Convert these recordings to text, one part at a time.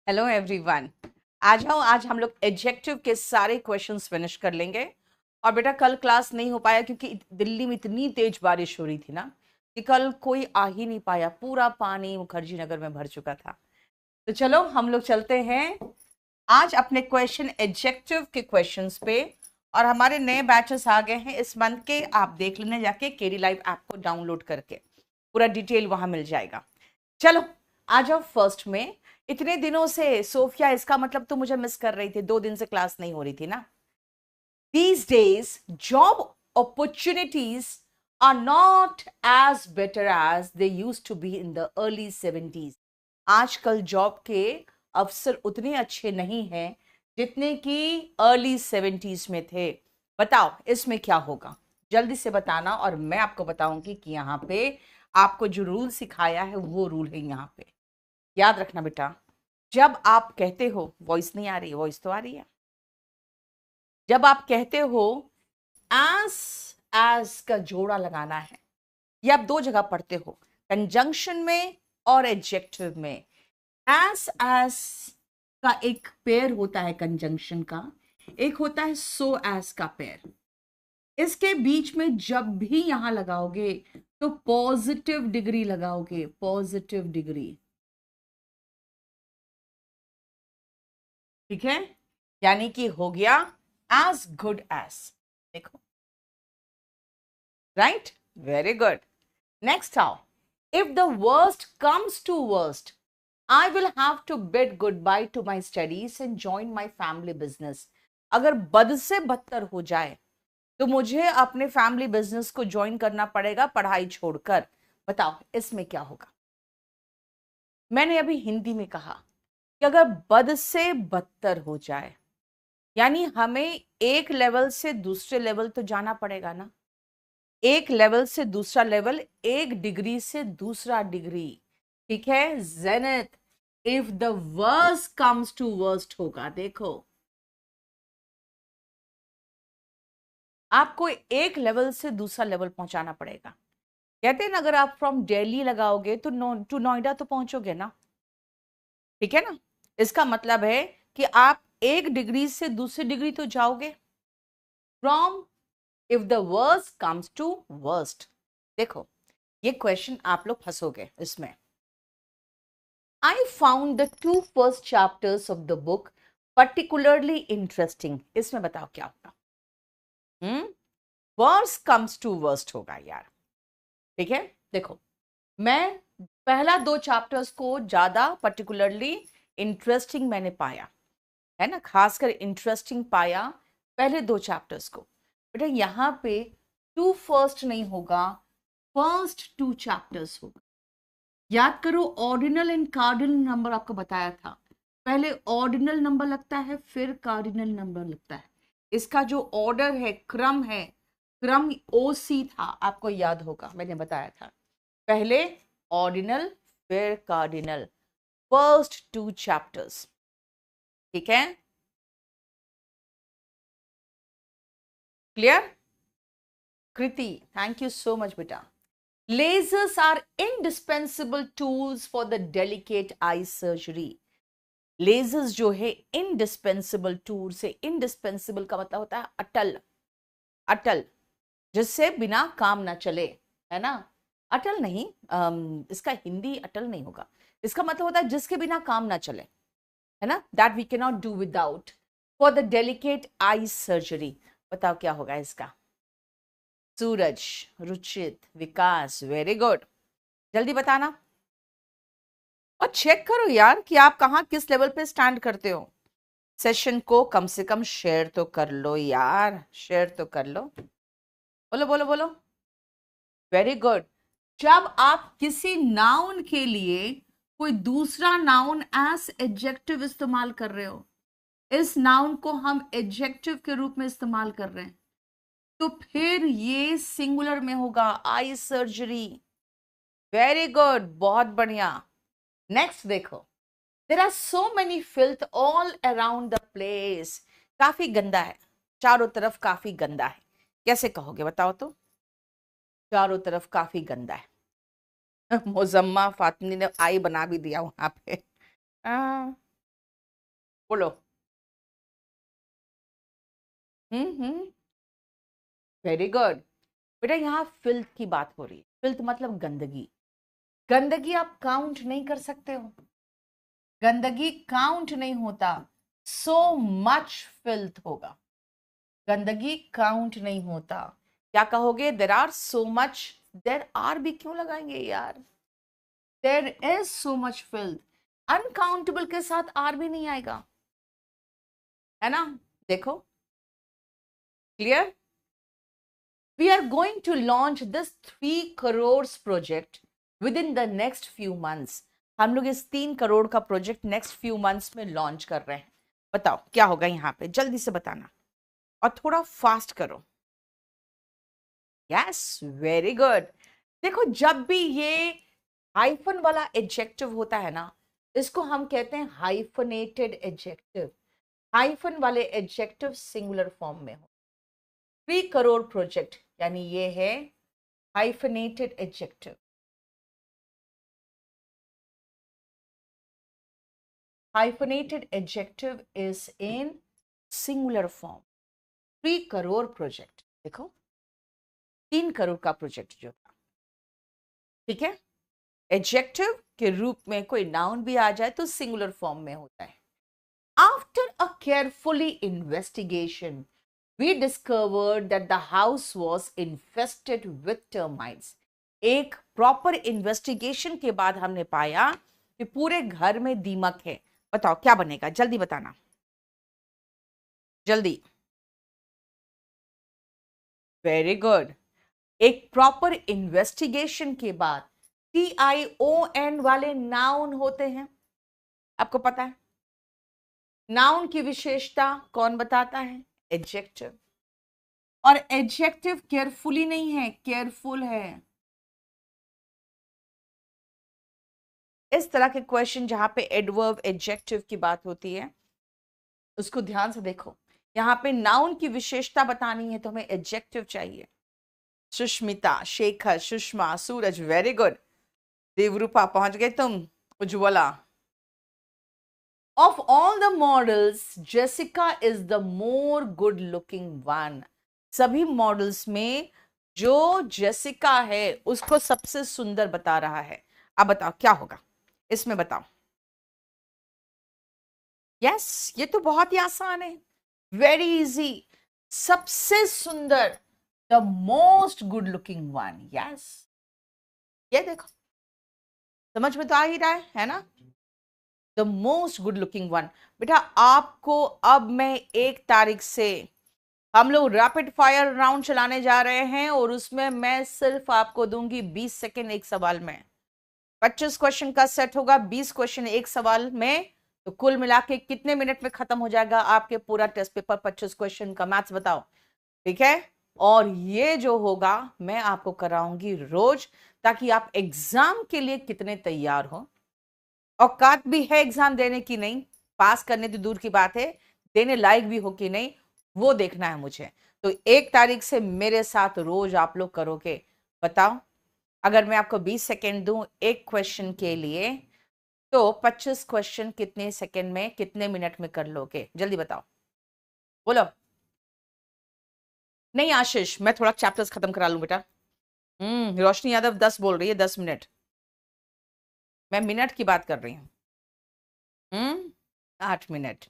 Hello everyone. आज हम लोग एडजेक्टिव के सारे क्वेश्चंस फिनिश कर लेंगे। और बेटा कल क्लास नहीं हो पाया क्योंकि दिल्ली में इतनी तेज बारिश हो रही थी ना कि कल कोई आ ही नहीं पाया, पूरा पानी मुखर्जी नगर में भर चुका था। तो चलो हम लोग चलते हैं आज अपने क्वेश्चन एडजेक्टिव के क्वेश्चंस पे। और हमारे नए बैचेस आ गए हैं इस मंथ के, आप देख लेना जाके केडी लाइव ऐप को डाउनलोड करके, पूरा डिटेल वहां मिल जाएगा। चलो आ जाओ फर्स्ट में। इतने दिनों से सोफिया, इसका मतलब तो मुझे मिस कर रही थी, 2 दिन से क्लास नहीं हो रही थी ना। These days, job opportunities are not as better as they used to be in the early 70s. आजकल जॉब के अवसर उतने अच्छे नहीं हैं जितने कि अर्ली 70s में थे। बताओ इसमें क्या होगा, जल्दी से बताना और मैं आपको बताऊंगी कि यहाँ पे आपको जो रूल सिखाया है वो रूल है यहाँ पे। याद रखना बेटा, जब आप कहते हो, वॉइस नहीं आ रही, वॉइस तो आ रही है। जब आप कहते हो एस एस का जोड़ा लगाना है, ये आप दो जगह पढ़ते हो, कंजंक्शन में और एडजेक्टिव में। एस का एक पेयर होता है कंजंक्शन का, एक होता है सो एस का पेयर। इसके बीच में जब भी यहां लगाओगे तो पॉजिटिव डिग्री लगाओगे, पॉजिटिव डिग्री। ठीक है, यानी कि हो गया एज गुड एज। देखो, राइट, वेरी गुड। नेक्स्ट आओ, if the worst comes to worst I will have to bid good bye to my studies and join my family business. अगर बद से बदतर हो जाए तो मुझे अपने फैमिली बिजनेस को ज्वाइन करना पड़ेगा, पढ़ाई छोड़कर। बताओ इसमें क्या होगा। मैंने अभी हिंदी में कहा कि अगर बद से बदतर हो जाए, यानी हमें एक लेवल से दूसरे लेवल तो जाना पड़ेगा ना, एक लेवल से दूसरा लेवल, एक डिग्री से दूसरा डिग्री। ठीक है, Zenith. If the worst comes to worst होगा। देखो, आपको एक लेवल से दूसरा लेवल पहुंचाना पड़ेगा। कहते हैं ना, अगर आप फ्रॉम दिल्ली लगाओगे तो टू नोएडा तो पहुंचोगे ना। ठीक है ना, इसका मतलब है कि आप एक डिग्री से दूसरी डिग्री तो जाओगे। From if the worst comes to worst. देखो, ये क्वेश्चन आप लोग फंसोगे इसमें। I found the two first chapters of the book particularly interesting. इसमें बताओ क्या होगा। वर्स्ट कम्स टू वर्स्ट होगा यार। ठीक है, देखो, मैं पहला 2 चैप्टर्स को ज्यादा पर्टिकुलरली इंटरेस्टिंग मैंने पाया है ना, खासकर इंटरेस्टिंग पाया पहले 2 चैप्टर्स को। बेटा यहाँ पे टू फर्स्ट नहीं होगा, फर्स्ट 2 चैप्टर्स होगा। याद करो, ऑर्डिनल एंड कार्डिनल नंबर आपको बताया था। पहले ऑर्डिनल नंबर लगता है, फिर कार्डिनल नंबर लगता है। इसका जो ऑर्डर है, क्रम है, क्रम ओसी था, आपको याद होगा, मैंने बताया था। पहले ऑर्डिनल, फिर कार्डिनल, फर्स्ट 2 चैप्टर्स। ठीक है, clear. Kriti, thank you so much बेटा। Lasers are indispensable tools for the delicate eye surgery. Lasers जो है इंडिस्पेंसिबल टूल्स है। इंडिस्पेंसिबल का मतलब होता है अटल, अटल, जिससे बिना काम ना चले, है ना। अटल नहीं, इसका हिंदी अटल नहीं होगा। इसका मतलब होता है जिसके बिना काम ना चले, है ना, that we can not do without, for the delicate eye surgery. बताओ क्या होगा इसका। सूरज, रुचित, विकास, वेरी गुड, जल्दी बताना। और चेक करो यार कि आप कहाँ किस लेवल पे स्टैंड करते हो। सेशन को कम से कम शेयर तो कर लो यार, शेयर तो कर लो। बोलो बोलो बोलो, वेरी गुड। जब आप किसी नाउन के लिए कोई दूसरा नाउन एज एडजेक्टिव इस्तेमाल कर रहे हो, इस नाउन को हम एडजेक्टिव के रूप में इस्तेमाल कर रहे हैं, तो फिर ये सिंगुलर में होगा, आई सर्जरी। वेरी गुड, बहुत बढ़िया। नेक्स्ट देखो, there are so many filth all around the place. काफी गंदा है, चारों तरफ काफी गंदा है। कैसे कहोगे बताओ तो, चारों तरफ काफी गंदा है। मुजम्मा फातमी ने आई बना भी दिया वहां पे। बोलो। हम्म। Very good. बेटा यहाँ फिल्थ की बात हो रही है। फिल्थ मतलब गंदगी। गंदगी आप काउंट नहीं कर सकते हो, गंदगी काउंट नहीं होता। सो मच फिल्थ होगा, गंदगी काउंट नहीं होता। क्या कहोगे? There are so much. There are भी क्यों लगाएंगे यार? There is so much filth. Uncountable के साथ आर भी नहीं आएगा, है ना? देखो, clear? We are going to launch this 3 crores project within the next few months. हम लोग इस 3 करोड़ का प्रोजेक्ट नेक्स्ट फ्यू मंथ्स में लॉन्च कर रहे हैं। बताओ क्या होगा यहाँ पे, जल्दी से बताना और थोड़ा फास्ट करो। Yes, very good. देखो, जब भी ये हाइफन वाला एडजेक्टिव होता है ना, इसको हम कहते हैं हाइफनेटेड एडजेक्टिव। हाइफन वाले एडजेक्टिव सिंगुलर फॉर्म में हो। 3 करोड़ प्रोजेक्ट यानी ये है hyphenated adjective. Hyphenated adjective is in singular form. 3 crore project. देखो, 3 करोड़ का प्रोजेक्ट जो था, ठीक है, एडजेक्टिव के रूप में कोई नाउन भी आ जाए तो सिंगुलर फॉर्म में होता है। After a carefully investigation we discovered that the house was infested with termites. एक प्रॉपर इन्वेस्टिगेशन के बाद हमने पाया कि पूरे घर में दीमक है। बताओ क्या बनेगा, जल्दी बताना, जल्दी। Very good. एक प्रॉपर इन्वेस्टिगेशन के बाद TION वाले नाउन होते हैं, आपको पता है। नाउन की विशेषता कौन बताता है? एडजेक्टिव। और एडजेक्टिव केयरफुली नहीं है, केयरफुल है। इस तरह के क्वेश्चन जहां पे एडवर्ब एडजेक्टिव की बात होती है, उसको ध्यान से देखो। यहाँ पे नाउन की विशेषता बतानी है तो हमें एडजेक्टिव चाहिए। सुष्मिता, शेखर, सुषमा, सूरज, वेरी गुड। देवरूपा पहुंच गए तुम। Ujjwala, of all the models Jessica is the more good looking one. सभी मॉडल्स में जो जेसिका है उसको सबसे सुंदर बता रहा है। अब बताओ क्या होगा इसमें, बताओ। यस, ये तो बहुत ही आसान है, वेरी इजी। सबसे सुंदर, the most good looking one. Yes, ये देखो, समझ में तो आ ही रहा है ना? The most good looking one. बेटा आपको अब मैं 1 तारीख से हम लोग रैपिड फायर राउंड चलाने जा रहे हैं और उसमें मैं सिर्फ आपको दूंगी 20 सेकेंड एक सवाल में। 25 क्वेश्चन का सेट होगा, 20 क्वेश्चन एक सवाल में, तो कुल मिला के कितने मिनट में खत्म हो जाएगा आपके पूरा टेस्ट पेपर 25 क्वेश्चन का? मैथ्स बताओ, ठीक है? और ये जो होगा मैं आपको कराऊंगी रोज, ताकि आप एग्जाम के लिए कितने तैयार हो। औकात भी है एग्जाम देने की, नहीं पास करने तो दूर की बात है, देने लायक भी हो कि नहीं, वो देखना है मुझे। तो 1 तारीख से मेरे साथ रोज आप लोग करोगे। बताओ, अगर मैं आपको 20 सेकेंड दूं एक क्वेश्चन के लिए, तो 25 क्वेश्चन कितने सेकेंड में, कितने मिनट में कर लोगे? जल्दी बताओ, बोलो। नहीं आशीष, मैं थोड़ा चैप्टर्स खत्म करा लूं बेटा। रोशनी यादव 10 बोल रही है, 10 मिनट। मैं मिनट की बात कर रही हूँ। 8 मिनट,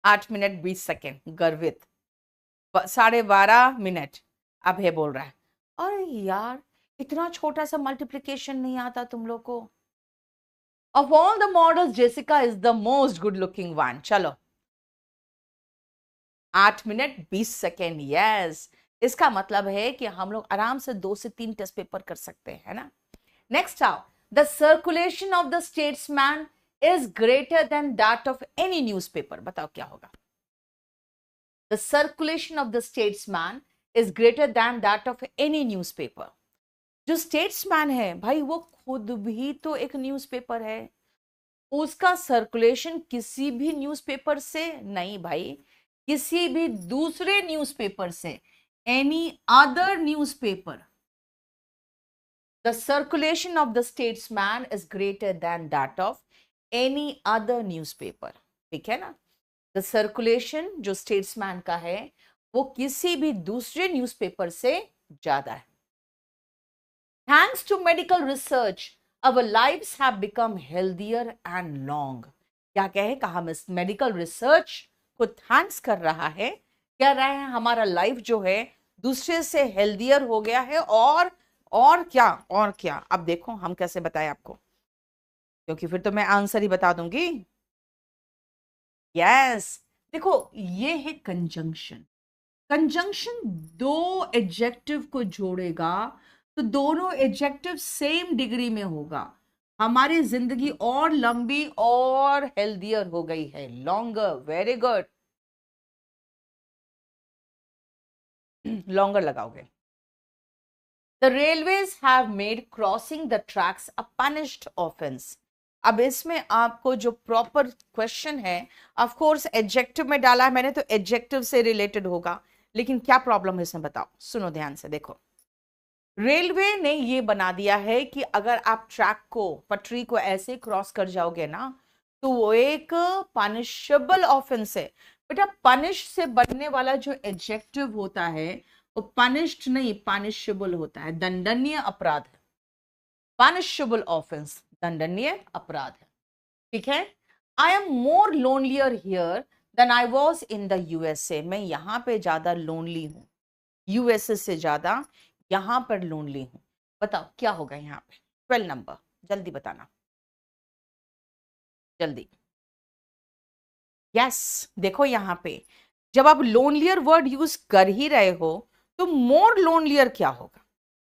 8 मिनट 20 सेकेंड, गर्वित। 12:30 मिनट अब है बोल रहा है। अरे यार, इतना छोटा सा मल्टीप्लिकेशन नहीं आता तुम लोग को? Of all the models Jessica is the most good looking one. चलो, 8 मिनट 20 सेकेंड। यस, इसका मतलब है कि हम लोग आराम से 2 से 3 टेस्ट पेपर कर सकते हैं, है ना? नेक्स्ट आओ, the circulation of the statesman is greater than that of any newspaper. बताओ क्या होगा? The circulation of the statesman is greater than that of any newspaper. जो स्टेट्समैन है भाई, वो खुद भी तो एक न्यूज़पेपर है। उसका सर्कुलेशन किसी भी न्यूज़पेपर से नहीं भाई, किसी भी दूसरे न्यूज़पेपर से, any other newspaper. The circulation of the statesman is greater than that of any other newspaper. ठीक है ना? द सर्कुलेशन जो स्टेट्समैन का है वो किसी भी दूसरे न्यूज़पेपर से ज्यादा है। Thanks to medical research our lives have become healthier and long. क्या कहे, कहा मेडिकल रिसर्च को थैंक्स कर रहा है, कह रहा है हमारा लाइफ जो है दूसरे से हेल्दियर हो गया है। और क्या, और क्या, अब देखो हम कैसे बताएं आपको, क्योंकि फिर तो मैं आंसर ही बता दूंगी। यस, देखो ये है कंजंक्शन। कंजंक्शन दो एडजेक्टिव को जोड़ेगा तो दोनों एडजेक्टिव सेम डिग्री में होगा। हमारी जिंदगी और लंबी और हेल्दियर हो गई है, लॉन्गर। वेरी गुड, लॉन्गर लगाओगे। The railways have made crossing the tracks a punished offence. अब इसमें आपको जो प्रॉपर क्वेश्चन है, ऑफ कोर्स एडजेक्टिव में डाला है मैंने, तो एडजेक्टिव से रिलेटेड होगा, लेकिन क्या प्रॉब्लम है इसमें बताओ। सुनो ध्यान से, देखो रेलवे ने ये बना दिया है कि अगर आप ट्रैक को, पटरी को ऐसे क्रॉस कर जाओगे ना, तो वो एक पनिशेबल ऑफेंस है। बेटा पनिश से बनने वाला जो एडजेक्टिव होता है वो पनिश्ड नहीं, पनिशेबल होता है, दंडनीय अपराध है। पनिशेबल ऑफेंस दंडनीय अपराध है, ठीक है। I am more lonelier here than I was in the USA. मैं यहां पे ज्यादा लोनली हूं, यूएसए से ज्यादा यहां पर लोनली हूं। बताओ क्या होगा यहाँ पे। 12 नंबर, जल्दी बताना, जल्दी। यस, देखो यहां पे जब आप लोनलियर वर्ड यूज कर ही रहे हो तो मोर लोनलियर क्या होगा,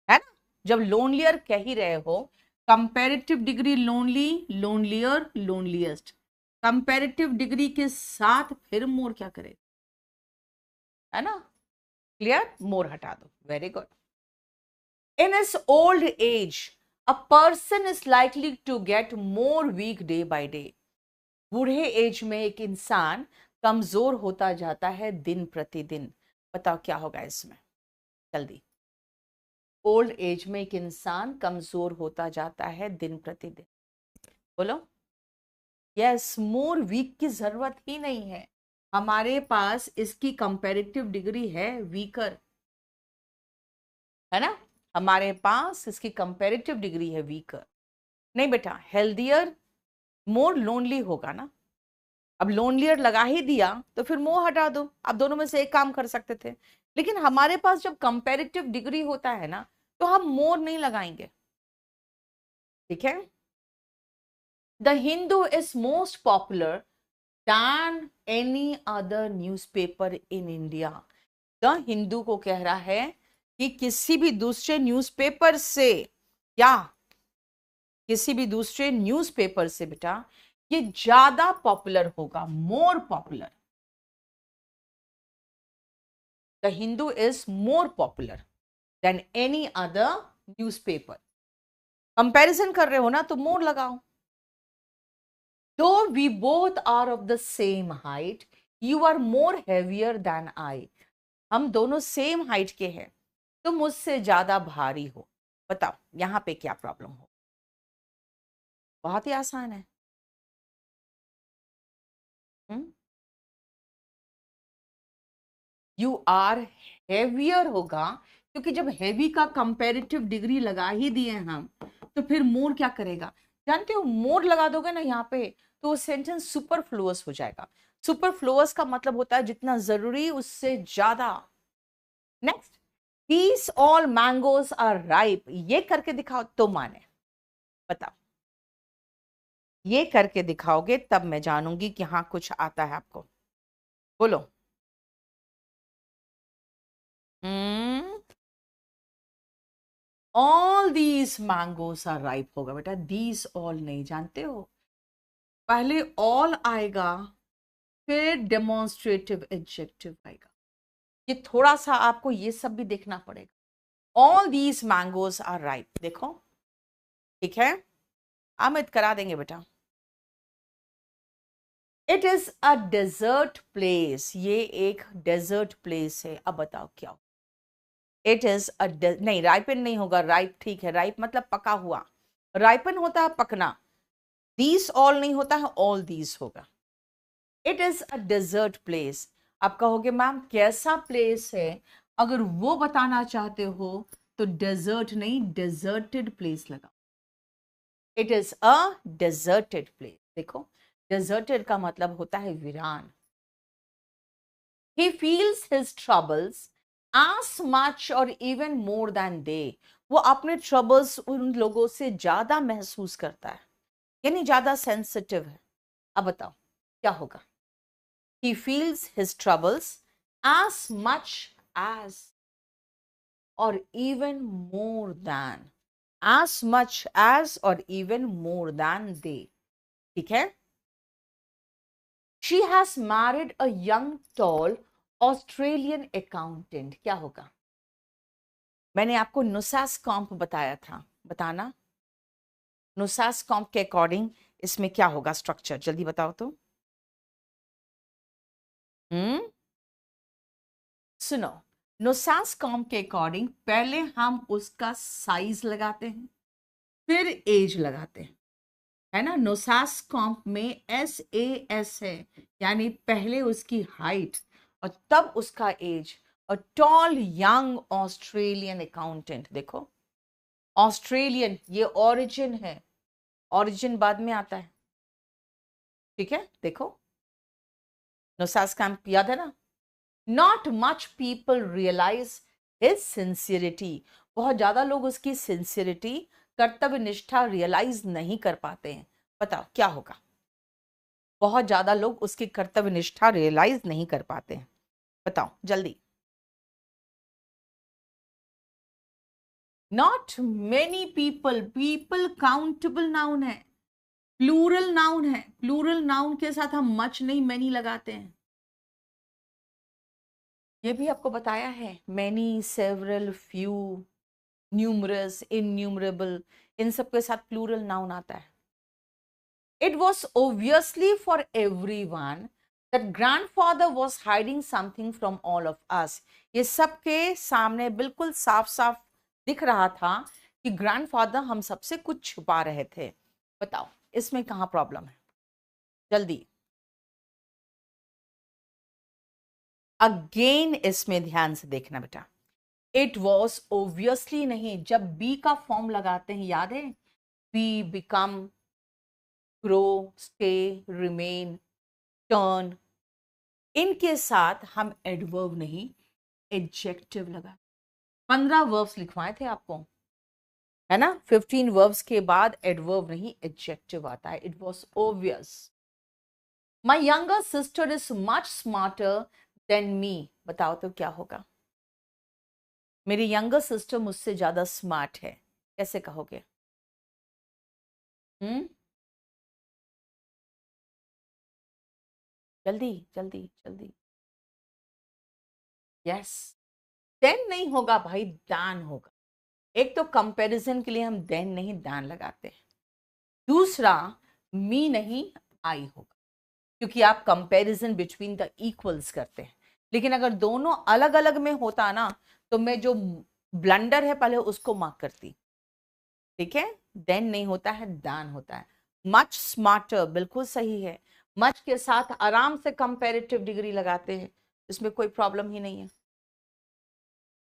है ना। जब लोनलियर कह ही रहे हो, comparative degree lonely, lonelier, loneliest, comparative degree के साथ फिर मोर क्या करेगा, है ना। क्लियर, मोर हटा दो। Very good. In his old age, a person is likely to get more weak day by day. बूढ़े एज में एक इंसान कमजोर होता जाता है दिन प्रतिदिन। बताओ क्या होगा इसमें, जल्दी। ओल्ड एज में एक इंसान कमजोर होता जाता है दिन प्रतिदिन, बोलो। यस, मोर वीक की जरूरत ही नहीं है, हमारे पास इसकी कंपैरेटिव डिग्री है वीकर, है ना। हमारे पास इसकी कंपैरेटिव डिग्री है वीकर। नहीं बेटा, हेल्दियर मोर लोनली होगा ना। अब लोनलियर लगा ही दिया तो फिर मोर हटा दो, आप दोनों में से एक काम कर सकते थे। लेकिन हमारे पास जब कंपैरेटिव डिग्री होता है ना, तो हम मोर नहीं लगाएंगे, ठीक है। The Hindu is most popular than any other newspaper in India. The Hindu को कह रहा है कि किसी भी दूसरे न्यूज़पेपर से, क्या, किसी भी दूसरे न्यूज़पेपर से बेटा ये ज्यादा पॉपुलर होगा, more popular. The Hindu is more popular than any other newspaper. Comparison कर रहे हो ना तो मोर लगाओ। Though we both are of the same height, you are more heavier than I. हम दोनों सेम हाइट के हैं, तुम मुझसे ज्यादा भारी हो। बताओ यहां पे क्या प्रॉब्लम हो। बहुत ही आसान है। यू आर हैवियर होगा, क्योंकि जब हैवी का कंपैरेटिव डिग्री लगा ही दिए हम, तो फिर मोर क्या करेगा, जानते हो। मोर लगा दोगे ना यहाँ पे तो सेंटेंस सुपरफ्लुअस हो जाएगा। सुपरफ्लुअस का मतलब होता है जितना जरूरी उससे ज्यादा। Next, these all mangoes are ripe. ये करके दिखाओ तो माने, बताओ। ये करके दिखाओगे तब मैं जानूंगी कि हाँ कुछ आता है आपको, बोलो। All these mangoes are ripe होगा बेटा, दीज ऑल नहीं, जानते हो पहले ऑल आएगा फिर डेमोन्स्ट्रेटिव एडजेक्टिव आएगा। ये थोड़ा सा आपको ये सब भी देखना पड़ेगा। All these mangoes are ripe, देखो ठीक है, अमित करा देंगे बेटा। It is a desert place, ये एक डेजर्ट प्लेस है। अब बताओ क्या। इट इज अ, नहीं राइपन नहीं होगा, राइप ठीक है, राइप मतलब पका हुआ, राइपन होता है पकना। दीस ऑल नहीं होता है, ऑल दीज होगा। It is a desert place. आप कहोगे मैम कैसा प्लेस है, अगर वो बताना चाहते हो तो डेजर्ट नहीं, डेजर्टेड प्लेस लगा। It is a deserted place. देखो डेजर्टेड का मतलब होता है वीरान। He feels his troubles as much or even more than they। वो अपने ट्रबल्स उन लोगों से ज्यादा महसूस करता है, यानी ज्यादा सेंसिटिव है। अब बताओ क्या होगा। He feels his troubles as much as or even more than, as much as or even more than they। ठीक है। She has married a young tall Australian accountant। क्या होगा। मैंने आपको नुसास कॉम्प बताया था, बताना नुसास कॉम्प के अकॉर्डिंग इसमें क्या होगा स्ट्रक्चर, जल्दी बताओ तो। सुनो, नुसास कॉम्प के अकॉर्डिंग पहले हम उसका साइज लगाते हैं, फिर एज लगाते हैं, है ना। नोसास कॉम्प में SAS है, यानी पहले उसकी हाइट और तब उसका एज। और टॉल यंग ऑस्ट्रेलियन अकाउंटेंट, देखो ऑस्ट्रेलियन ये ओरिजिन है, ओरिजिन बाद में आता है। ठीक है, देखो नोसास कॉम्प याद है ना। Not much people realise his sincerity. बहुत ज्यादा लोग उसकी सिंसियरिटी, कर्तव्य निष्ठा रियलाइज नहीं कर पाते हैं। बताओ क्या होगा। बहुत ज्यादा लोग उसकी कर्तव्य निष्ठा रियलाइज नहीं कर पाते हैं। बताओ जल्दी। Not many people, people countable noun है, प्लूरल नाउन है। प्लूरल नाउन के साथ हम मच नहीं मैनी लगाते हैं। ये भी आपको बताया है, many, several, few, numerous, innumerable, इन सब के साथ प्लूरल नाउन आता है। It was obviously for everyone that grandfather was hiding something from all of us। ये सबके सामने बिल्कुल साफ साफ दिख रहा था कि ग्रैंडफादर हम सबसे कुछ छुपा रहे थे। बताओ इसमें कहाँ प्रॉब्लम है, जल्दी। अगेन इसमें ध्यान से देखना बेटा। इट वॉज ओब्वियसली नहीं, जब बी का फॉर्म लगाते हैं याद है, be, become, grow, stay, remain, turn, इनके साथ हम एडवर्ब नहीं एडजेक्टिव लगा। 15 वर्ब्स लिखवाए थे आपको, है ना। 15 वर्ब्स के बाद एडवर्ब नहीं एडजेक्टिव आता है। It was obvious. My younger sister is much smarter than me. बताओ तो क्या होगा। मेरी यंगर सिस्टर मुझसे ज्यादा स्मार्ट है, कैसे कहोगे। जल्दी जल्दी जल्दी। यस, देन नहीं होगा भाई, दान होगा। एक तो कंपैरिजन के लिए हम देन नहीं दान लगाते हैं, दूसरा मी नहीं आई होगा, क्योंकि आप कंपैरिजन बिटवीन द इक्वल्स करते हैं। लेकिन अगर दोनों अलग अलग में होता ना, तो मैं जो ब्लंडर है पहले उसको मार्क करती। ठीक है, देन नहीं होता है, दान होता है। मच स्मार्टर बिल्कुल सही है, मच के साथ आराम से कंपैरेटिव डिग्री लगाते हैं, इसमें कोई प्रॉब्लम ही नहीं है।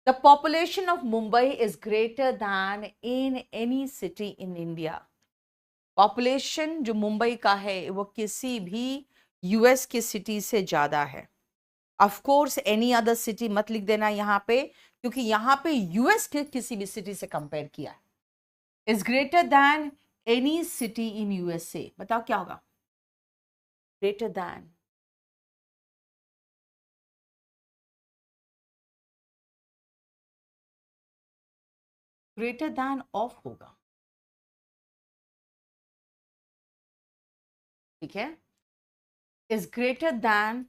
The population of Mumbai is greater than in any city in India. Population जो मुंबई का है वो किसी भी यूएस की सिटी से ज्यादा है। Of course any other city मत लिख देना यहाँ पे, क्योंकि यहाँ पे यूएस के किसी भी सिटी से कंपेयर किया है। Is greater than any city in USA. बताओ क्या होगा। Greater than, greater than of होगा। ठीक है, is greater than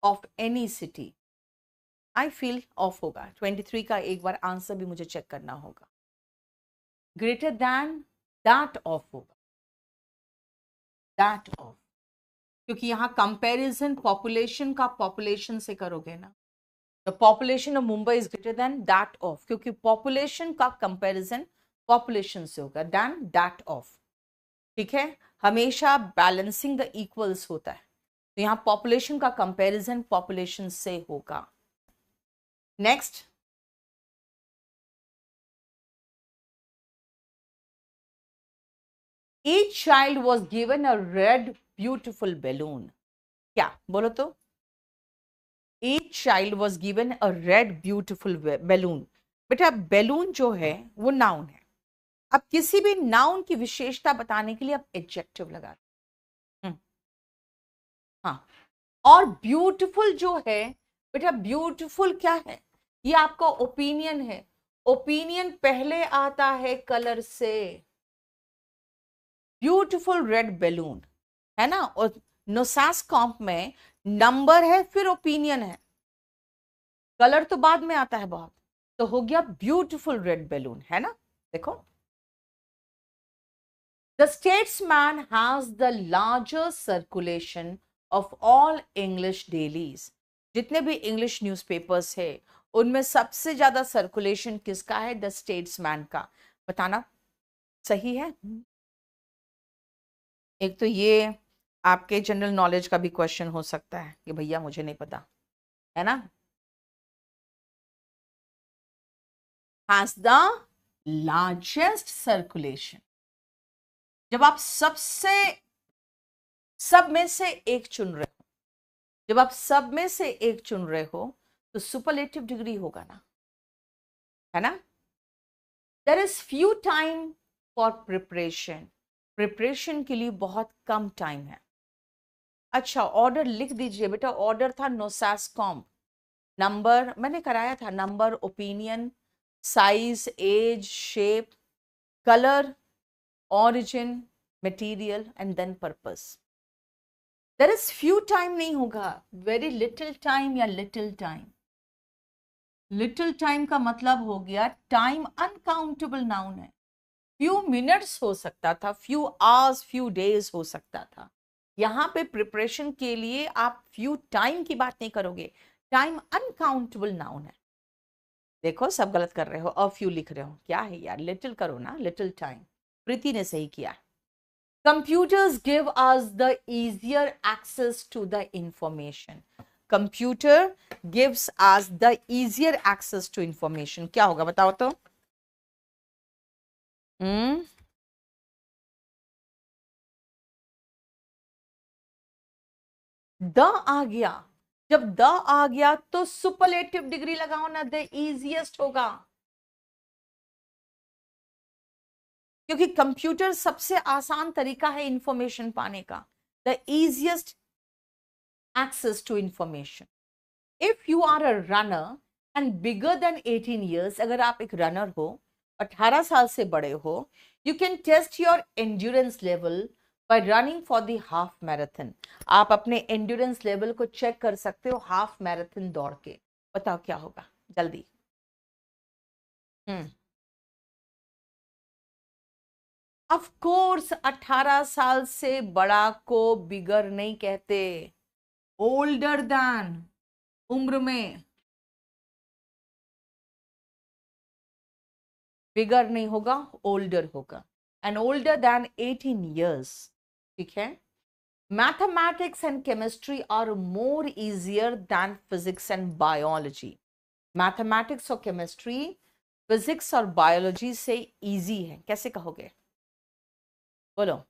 of any city. I feel of होगा। 23 का एक बार आंसर भी मुझे चेक करना होगा। ग्रेटर दैन दैट ऑफ होगा, दैट ऑफ, क्योंकि यहां कंपैरिजन पॉपुलेशन का पॉपुलेशन से करोगे ना। The population of Mumbai is greater than that of, क्योंकि पॉपुलेशन का कंपैरिजन पॉपुलेशन से होगा, देन दैट ऑफ। ठीक है, हमेशा बैलेंसिंग द इक्वल्स होता है। तो यहां पॉपुलेशन का कंपैरिजन पॉपुलेशन से होगा। Next, each child was given a red beautiful balloon। क्या बोलो तो? each child was given a red beautiful balloon। बेटा बैलून जो है वो नाउन है। अब किसी भी नाउन की विशेषता बताने के लिए आप एडजेक्टिव लगा। हाँ, और ब्यूटीफुल जो है बेटा, ब्यूटीफुल क्या है? ये आपका ओपिनियन है। ओपिनियन पहले आता है कलर से। ब्यूटीफुल रेड बैलून है ना, और नोसास कॉम्प में नंबर है फिर ओपिनियन है, कलर तो बाद में आता है बहुत, तो हो गया ब्यूटीफुल रेड बैलून, है ना। देखो, the statesman has the largest circulation of all English dailies. जितने भी इंग्लिश न्यूज़पेपर्स है उनमें सबसे ज्यादा सर्कुलेशन किसका है? द स्टेट्समैन का। बताना सही है। एक तो ये आपके जनरल नॉलेज का भी क्वेश्चन हो सकता है कि भैया मुझे नहीं पता, है ना। Has the largest circulation. जब आप सब में से एक चुन रहे हो, जब आप सब में से एक चुन रहे हो तो सुपरलेटिव डिग्री होगा ना, है ना। There is few time for preparation. Preparation के लिए बहुत कम टाइम है। अच्छा, ऑर्डर लिख दीजिए बेटा। ऑर्डर था नोसासकॉम, नंबर मैंने कराया था, number, opinion, size, age, shape, colour, origin, material and then purpose। there is few time नहीं होगा, very little time या little time। little time का मतलब हो गया time uncountable noun है। few minutes हो सकता था, few hours, few days हो सकता था। यहाँ पे प्रिपरेशन के लिए आप few time की बात नहीं करोगे, time uncountable noun है। देखो सब गलत कर रहे हो, a few लिख रहे हो, क्या है यार, little करो ना, little time। प्रीति ने सही किया। Computers give us the easier access to the information। Computer gives us the easier access to information। क्या होगा बताओ तो? द आ गया। जब द आ गया तो सुपरलेटिव डिग्री लगाओ ना, द इजिएस्ट होगा, क्योंकि कंप्यूटर सबसे आसान तरीका है इंफॉर्मेशन पाने का। The easiest access to information। if you are a runner and bigger than 18 years, अगर आप एक रनर हो, 18 साल से बड़े हो, you can test your endurance level by running for the half marathon। आप अपने endurance level को चेक कर सकते हो हाफ मैराथन दौड़ के। बताओ क्या होगा जल्दी। ऑफ कोर्स 18 साल से बड़ा को बिगर नहीं कहते, ओल्डर देन, उम्र में बिगर नहीं होगा, ओल्डर होगा, एंड ओल्डर देन 18 years। ठीक है। Mathematics and chemistry are more easier than physics and biology. Mathematics और केमिस्ट्री फिजिक्स और बायोलॉजी से इजी है। कैसे कहोगे बोलो?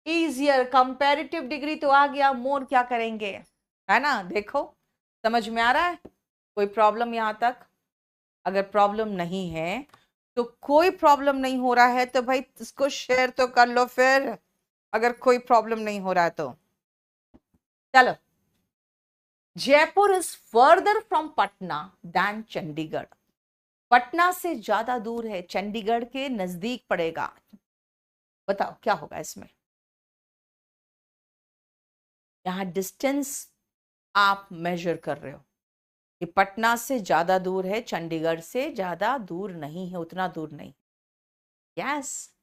इजियर, कंपैरेटिव डिग्री तो आ गया, मोर क्या करेंगे, है ना। देखो समझ में आ रहा है? कोई प्रॉब्लम यहां तक? अगर प्रॉब्लम नहीं है तो कोई प्रॉब्लम नहीं हो रहा है तो भाई इसको शेयर तो कर लो फिर, अगर कोई प्रॉब्लम नहीं हो रहा है तो। चलो, Jaipur is further from Patna than Chandigarh. Patna से ज्यादा दूर है, चंडीगढ़ के नजदीक पड़ेगा। बताओ क्या होगा इसमें? यहां डिस्टेंस आप मेजर कर रहे हो कि पटना से ज्यादा दूर है, चंडीगढ़ से ज्यादा दूर नहीं है, उतना दूर नहीं। यस,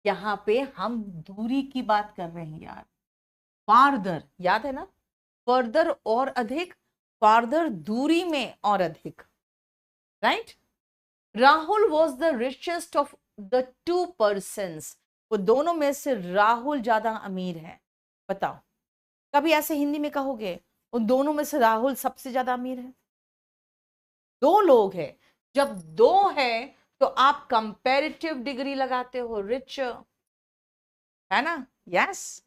यहां पे हम दूरी की बात कर रहे हैं यार। फार्दर याद है ना, फर्दर और अधिक, फार्दर दूरी में और अधिक, right. Rahul was the richest of the two persons. वो दोनों में से राहुल ज्यादा अमीर है। बताओ कभी ऐसे हिंदी में कहोगे उन दोनों में से राहुल सबसे ज्यादा अमीर है? दो लोग हैं, जब दो है तो आप कंपैरेटिव डिग्री लगाते हो, रिच, है ना? यस,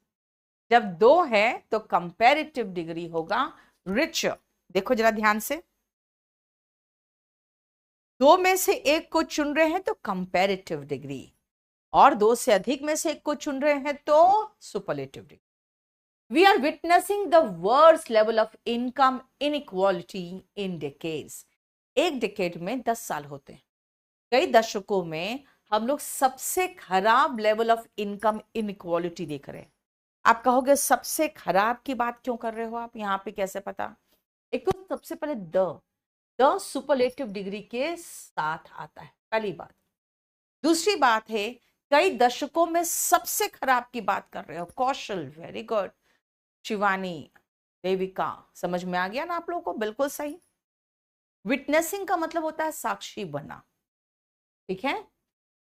जब दो है तो कंपैरेटिव डिग्री होगा रिच। देखो जरा ध्यान से, दो में से एक को चुन रहे हैं तो कंपैरेटिव डिग्री, और दो से अधिक में से एक को चुन रहे हैं तो superlative degree. We are witnessing the worst level of income inequality in decades. एक डेकेड में 10 साल होते हैं, कई दशकों में हम लोग सबसे खराब लेवल ऑफ इनकम इनइक्वालिटी देख रहे हैं। आप कहोगे सबसे खराब की बात क्यों कर रहे हो आप, यहाँ पे कैसे पता? एक तो सबसे पहले द सुपरलेटिव डिग्री के साथ आता है, पहली बात। दूसरी बात है, कई दशकों में सबसे खराब की बात कर रहे हो। कौशल, वेरी गुड। शिवानी, देविका, समझ में आ गया ना आप लोगों को? बिल्कुल सही। विटनेसिंग का मतलब होता है साक्षी बना, ठीक है?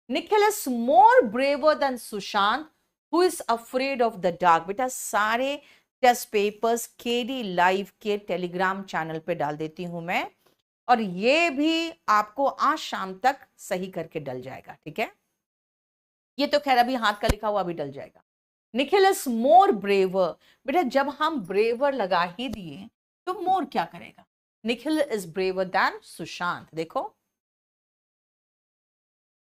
Nikhil is more braver than Sushant who is afraid of the dark. बेटा सारे टेस्ट पेपर्स केडी लाइव के टेलीग्राम चैनल पे डाल देती हूं मैं, और ये भी आपको आज शाम तक सही करके डल जाएगा, ठीक है? ये तो खैर अभी हाथ का लिखा हुआ भी डल जाएगा। Nikhil is more braver. बेटा जब हम ब्रेवर लगा ही दिए तो मोर क्या करेगा? Nikhil is braver than Sushant. देखो,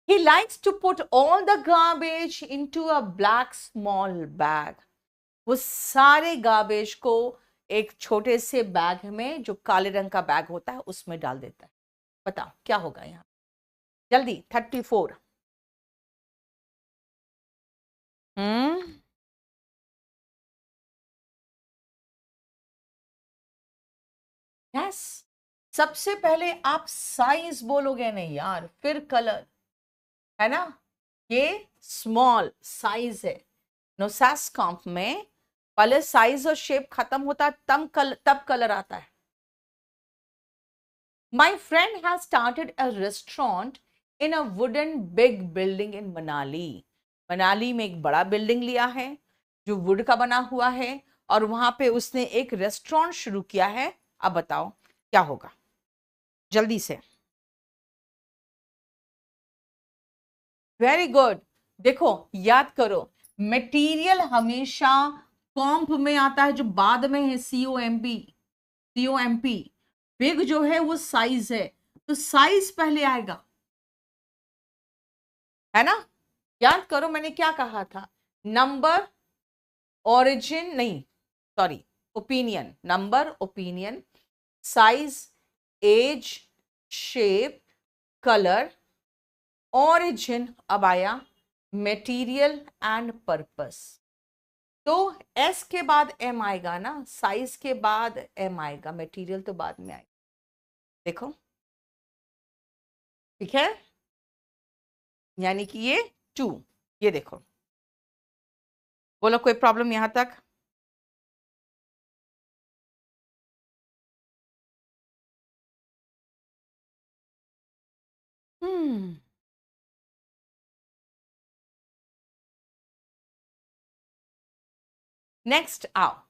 he likes to put all the garbage into a black small bag. वो सारे गार्बेज को एक छोटे से बैग में, जो काले रंग का बैग होता है, उसमें डाल देता है। बताओ क्या होगा यहाँ? जल्दी, 34। यस, सबसे पहले आप साइज बोलोगे नहीं यार, फिर कलर, है ना? ये स्मॉल साइज है। नोसास्कॉम्प में पहले साइज और शेप खत्म होता है, तब कलर आता है। My friend has started a restaurant in a wooden big building in Manali. Manali में एक बड़ा बिल्डिंग लिया है जो वुड का बना हुआ है, और वहां पे उसने एक रेस्टोरेंट शुरू किया है। अब बताओ क्या होगा, जल्दी से। Very good. देखो याद करो, मटेरियल हमेशा कॉम्प में आता है, जो बाद में है COMP। बिग जो है वो साइज है, तो साइज पहले आएगा, है ना? याद करो मैंने क्या कहा था, नंबर, ओरिजिन नहीं, sorry, opinion. Number, opinion, size, age, shape, colour, origin, अब आया मटेरियल एंड पर्पस। तो एस के बाद एम आएगा ना, साइज के बाद एम आएगा, मटेरियल तो बाद में आएगा। देखो ठीक है, यानी कि ये 2। ये देखो, बोलो कोई प्रॉब्लम यहां तक? नेक्स्ट आओ।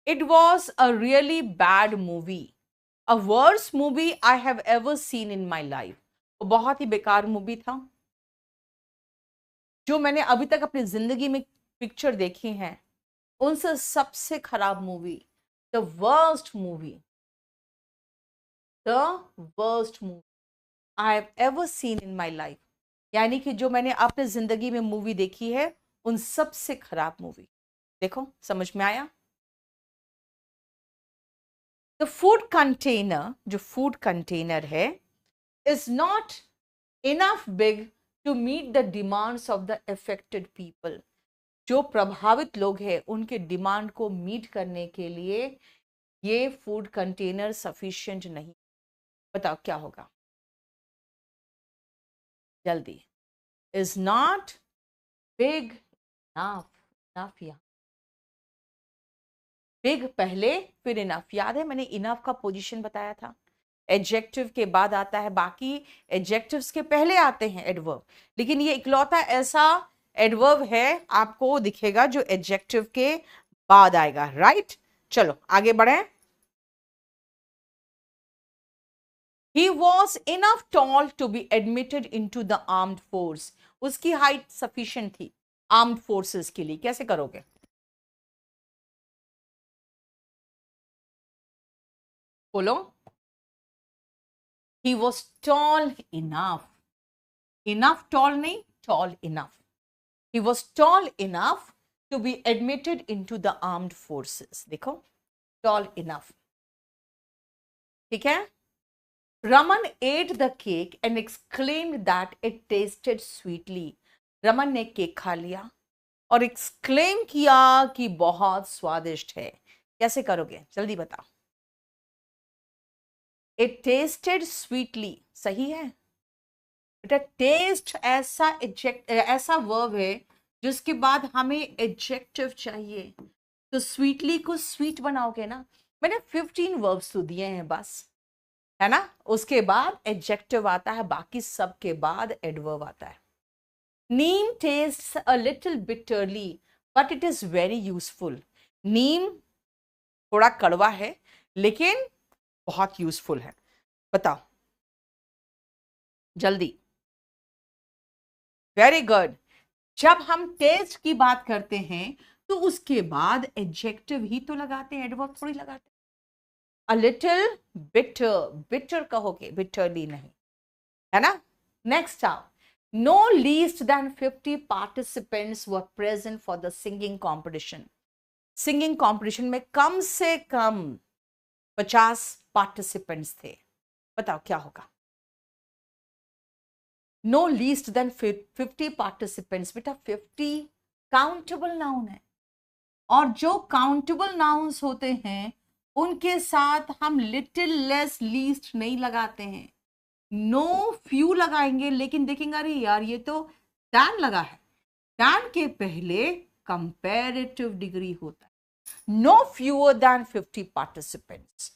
It was a really bad movie, a worst movie I have ever seen in my life. वो बहुत ही बेकार मूवी था जो मैंने अभी तक अपनी जिंदगी में पिक्चर देखी हैं, उनसे सबसे खराब movie. The worst movie, the worst movie I have ever seen in my life. यानी कि जो मैंने अपने जिंदगी में मूवी देखी है, उन सबसे खराब मूवी। देखो समझ में आया? द फूड कंटेनर, जो फूड कंटेनर है, is not enough big to meet the demands of the affected people. जो प्रभावित लोग हैं उनके डिमांड को मीट करने के लिए ये फूड कंटेनर सफिशिएंट नहीं। बताओ क्या होगा, जल्दी। Is not big enough. Enough, या बिग पहले फिर इनफ। याद है मैंने इनफ का पोजीशन बताया था, एडजेक्टिव के बाद आता है, बाकी एडजेक्टिव्स के पहले आते हैं एडवर्ब, लेकिन ये इकलौता ऐसा एडवर्ब है आपको दिखेगा जो एडजेक्टिव के बाद आएगा, राइट। चलो आगे बढ़े। He was enough tall to be admitted into the armed force. उसकी हाइट सफिशिएंट थी आर्म्ड फोर्सेस के लिए। कैसे करोगे? बोलो। He was tall enough. Enough tall नहीं, tall enough. He was tall enough to be admitted into the armed forces. देखो, tall enough. ठीक है? Raman ate the cake and exclaimed that it tasted sweetly. Raman ने cake खा लिया और exclaim किया कि बहुत स्वादिष्ट है। कैसे करोगे? जल्दी बताओ। इट टेस्टेड स्वीटली, सही है बेटा। टेस्ट ऐसा ऐसा वर्ब है जिसके बाद हमें एडजेक्टिव चाहिए, तो स्वीटली को स्वीट बनाओगे ना। मैंने 15 वर्ब्स तो दिए हैं बस, है ना। उसके बाद एडजेक्टिव आता है, बाकी सब के बाद एडवर्ब आता है। Neem tastes a little bitterly but it is very useful. नीम थोड़ा कड़वा है लेकिन बहुत यूजफुल है। बताओ जल्दी। Very good. जब हम टेस्ट की बात करते हैं तो उसके बाद एडजेक्टिव ही तो लगाते हैं, एडवर्ब थोड़ी लगाते हैं। अ लिटिल बिटर, बिटर कहोगे, बिटरली नहीं, है ना। नेक्स्ट आओ। No least than 50 participants were present for the singing competition. Singing competition में कम से कम 50 पार्टिसिपेंट्स थे। बताओ क्या होगा? No least than 50 participants. बेटा 50 काउंटेबल नाउन है, और जो काउंटेबल नाउन्स होते हैं उनके साथ हम लिटिल, लेस, लीस्ट नहीं लगाते हैं। नो फ्यू लगाएंगे, लेकिन देखेंगे अरे यार ये तो दैन लगा है, दैन के पहले कंपैरेटिव डिग्री होता है। No fewer than 50 participants.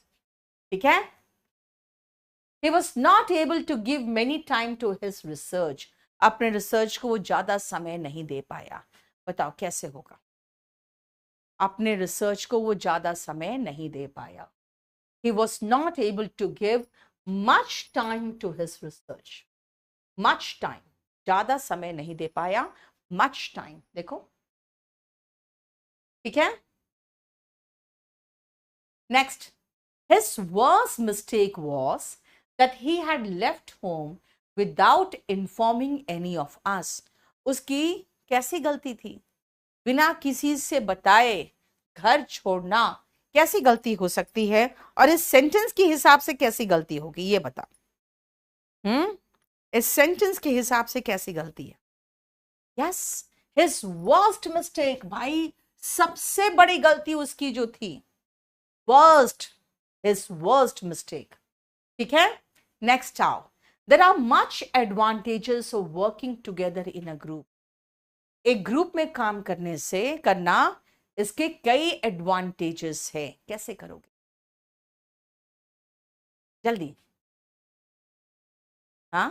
ठीक है। He was not able to give many time to his research. अपने रिसर्च को वो ज्यादा समय नहीं दे पाया। बताओ कैसे होगा? अपने रिसर्च को वो ज्यादा समय नहीं दे पाया। He was not able to give much time to his research. Much time, ज्यादा समय नहीं दे पाया। Much time, देखो। ठीक है। Next, his worst mistake was that he had left home without informing any of us. उसकी कैसी गलती थी? बिना किसी से बताए घर छोड़ना कैसी गलती हो सकती है? और इस सेंटेंस के हिसाब से कैसी गलती होगी ये बता। इस सेंटेंस के हिसाब से कैसी गलती है? Yes, his worst mistake. भाई सबसे बड़ी गलती उसकी जो थी, वर्स्ट, हिज वर्स्ट मिस्टेक। ठीक है। नेक्स्ट आओ। There are much advantages of working together in a group. एक ग्रुप में काम करना इसके कई एडवांटेजेस है। कैसे करोगे? जल्दी। हाँ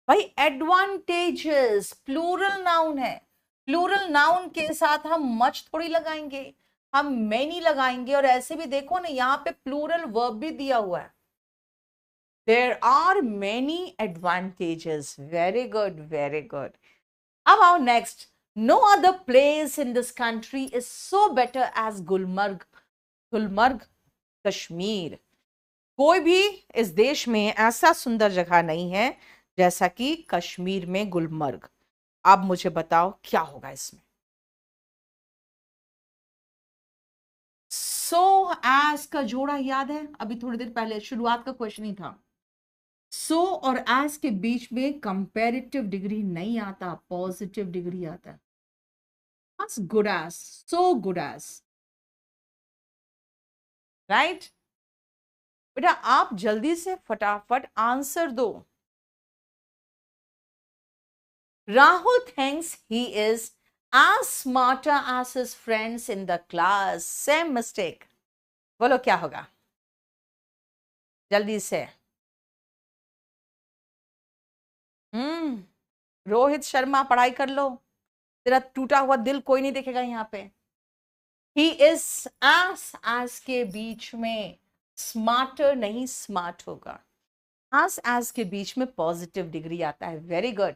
भाई, एडवांटेजेस प्लूरल नाउन है। प्लूरल नाउन के साथ हम मच थोड़ी लगाएंगे, हम मैनी लगाएंगे। और ऐसे भी देखो ना, यहां पे प्लूरल वर्ब भी दिया हुआ है। There are many advantages. Very good, very good. अब आओ next. No other place in this country is so better as Gulmarg. Gulmarg Kashmir. कोई भी इस देश में ऐसा सुंदर जगह नहीं है जैसा कि कश्मीर में गुलमर्ग। अब मुझे बताओ क्या होगा इसमें? सो एज का जोड़ा याद है? अभी थोड़ी देर पहले शुरुआत का क्वेश्चन ही था। सो और एज के बीच में कंपैरेटिव डिग्री नहीं आता, पॉजिटिव डिग्री आता है। Good as, so good as, right. बेटा आप जल्दी से फटाफट आंसर दो। Rahul thinks he is as smarter as his friends in the class. Same mistake. बोलो क्या होगा? जल्दी से। रोहित शर्मा पढ़ाई कर लो, तेरा टूटा हुआ दिल कोई नहीं देखेगा यहाँ पे। ही इज एस के बीच में स्मार्टर नहीं स्मार्ट होगा। एस के बीच में पॉजिटिव डिग्री आता है। Very good.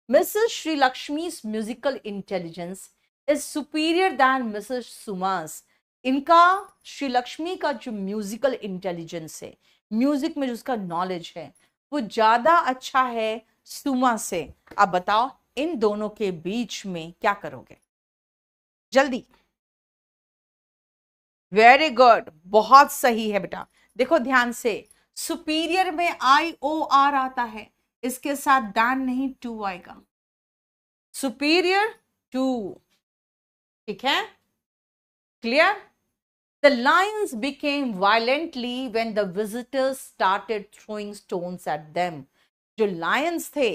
Mrs Shri Lakshmi's musical intelligence is superior than Mrs Suma's. इनका श्री लक्ष्मी का जो म्यूजिकल इंटेलिजेंस है, म्यूजिक में जो उसका नॉलेज है, वो ज्यादा अच्छा है सुमा से। अब बताओ इन दोनों के बीच में क्या करोगे? जल्दी। वेरी गुड, बहुत सही है बेटा। देखो ध्यान से, सुपीरियर में IOR आता है, इसके साथ दैन नहीं टू आएगा। सुपीरियर टू, ठीक है, clear? The lions became violently when the visitors started throwing stones at them. जो lions थे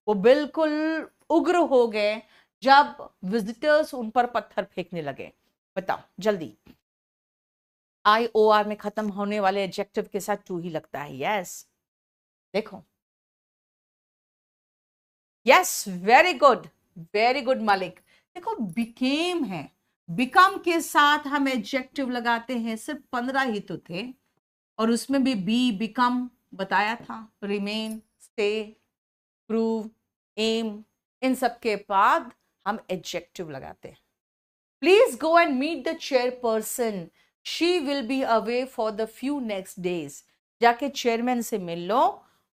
वो बिल्कुल उग्र हो गए जब विजिटर्स उन पर पत्थर फेंकने लगे। बताओ जल्दी। IOR में खत्म होने वाले एडजेक्टिव के साथ टू ही लगता है। यस, देखो। Yes, very good, very good मालिक। देखो बिकेम है, बिकम के साथ हम एडजेक्टिव लगाते हैं, सिर्फ 15 ही तो थे, और उसमें भी बी बिकम बताया था, रिमेन, स्टे, प्रूव, एम, इन सब के बाद हम एडजेक्टिव लगाते हैं। Please go and meet the chairperson, she will be away for the few next days. जाके चेयरमैन से मिल लो,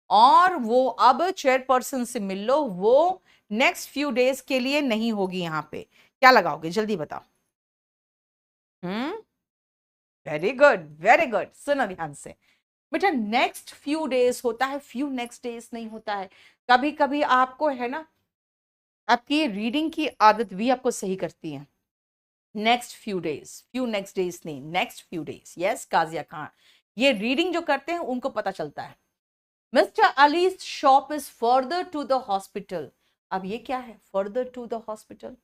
और वो अब चेयरपर्सन से मिल लो, वो नेक्स्ट फ्यू डेज के लिए नहीं होगी यहां पे। क्या लगाओगे जल्दी बताओ। Very good, very good. सुनो ध्यान से बेटा, नेक्स्ट फ्यू डेज होता है, फ्यू नेक्स्ट डेज नहीं होता है। कभी कभी आपको है ना, आपकी रीडिंग की आदत भी आपको सही करती है। Next few days, few next days नहीं, next few days. Yes Kajiya Khan, ये रीडिंग जो करते हैं उनको पता चलता है। Mr Ali's shop is further to the hospital. अब ये क्या है, फर्दर टू द हॉस्पिटल?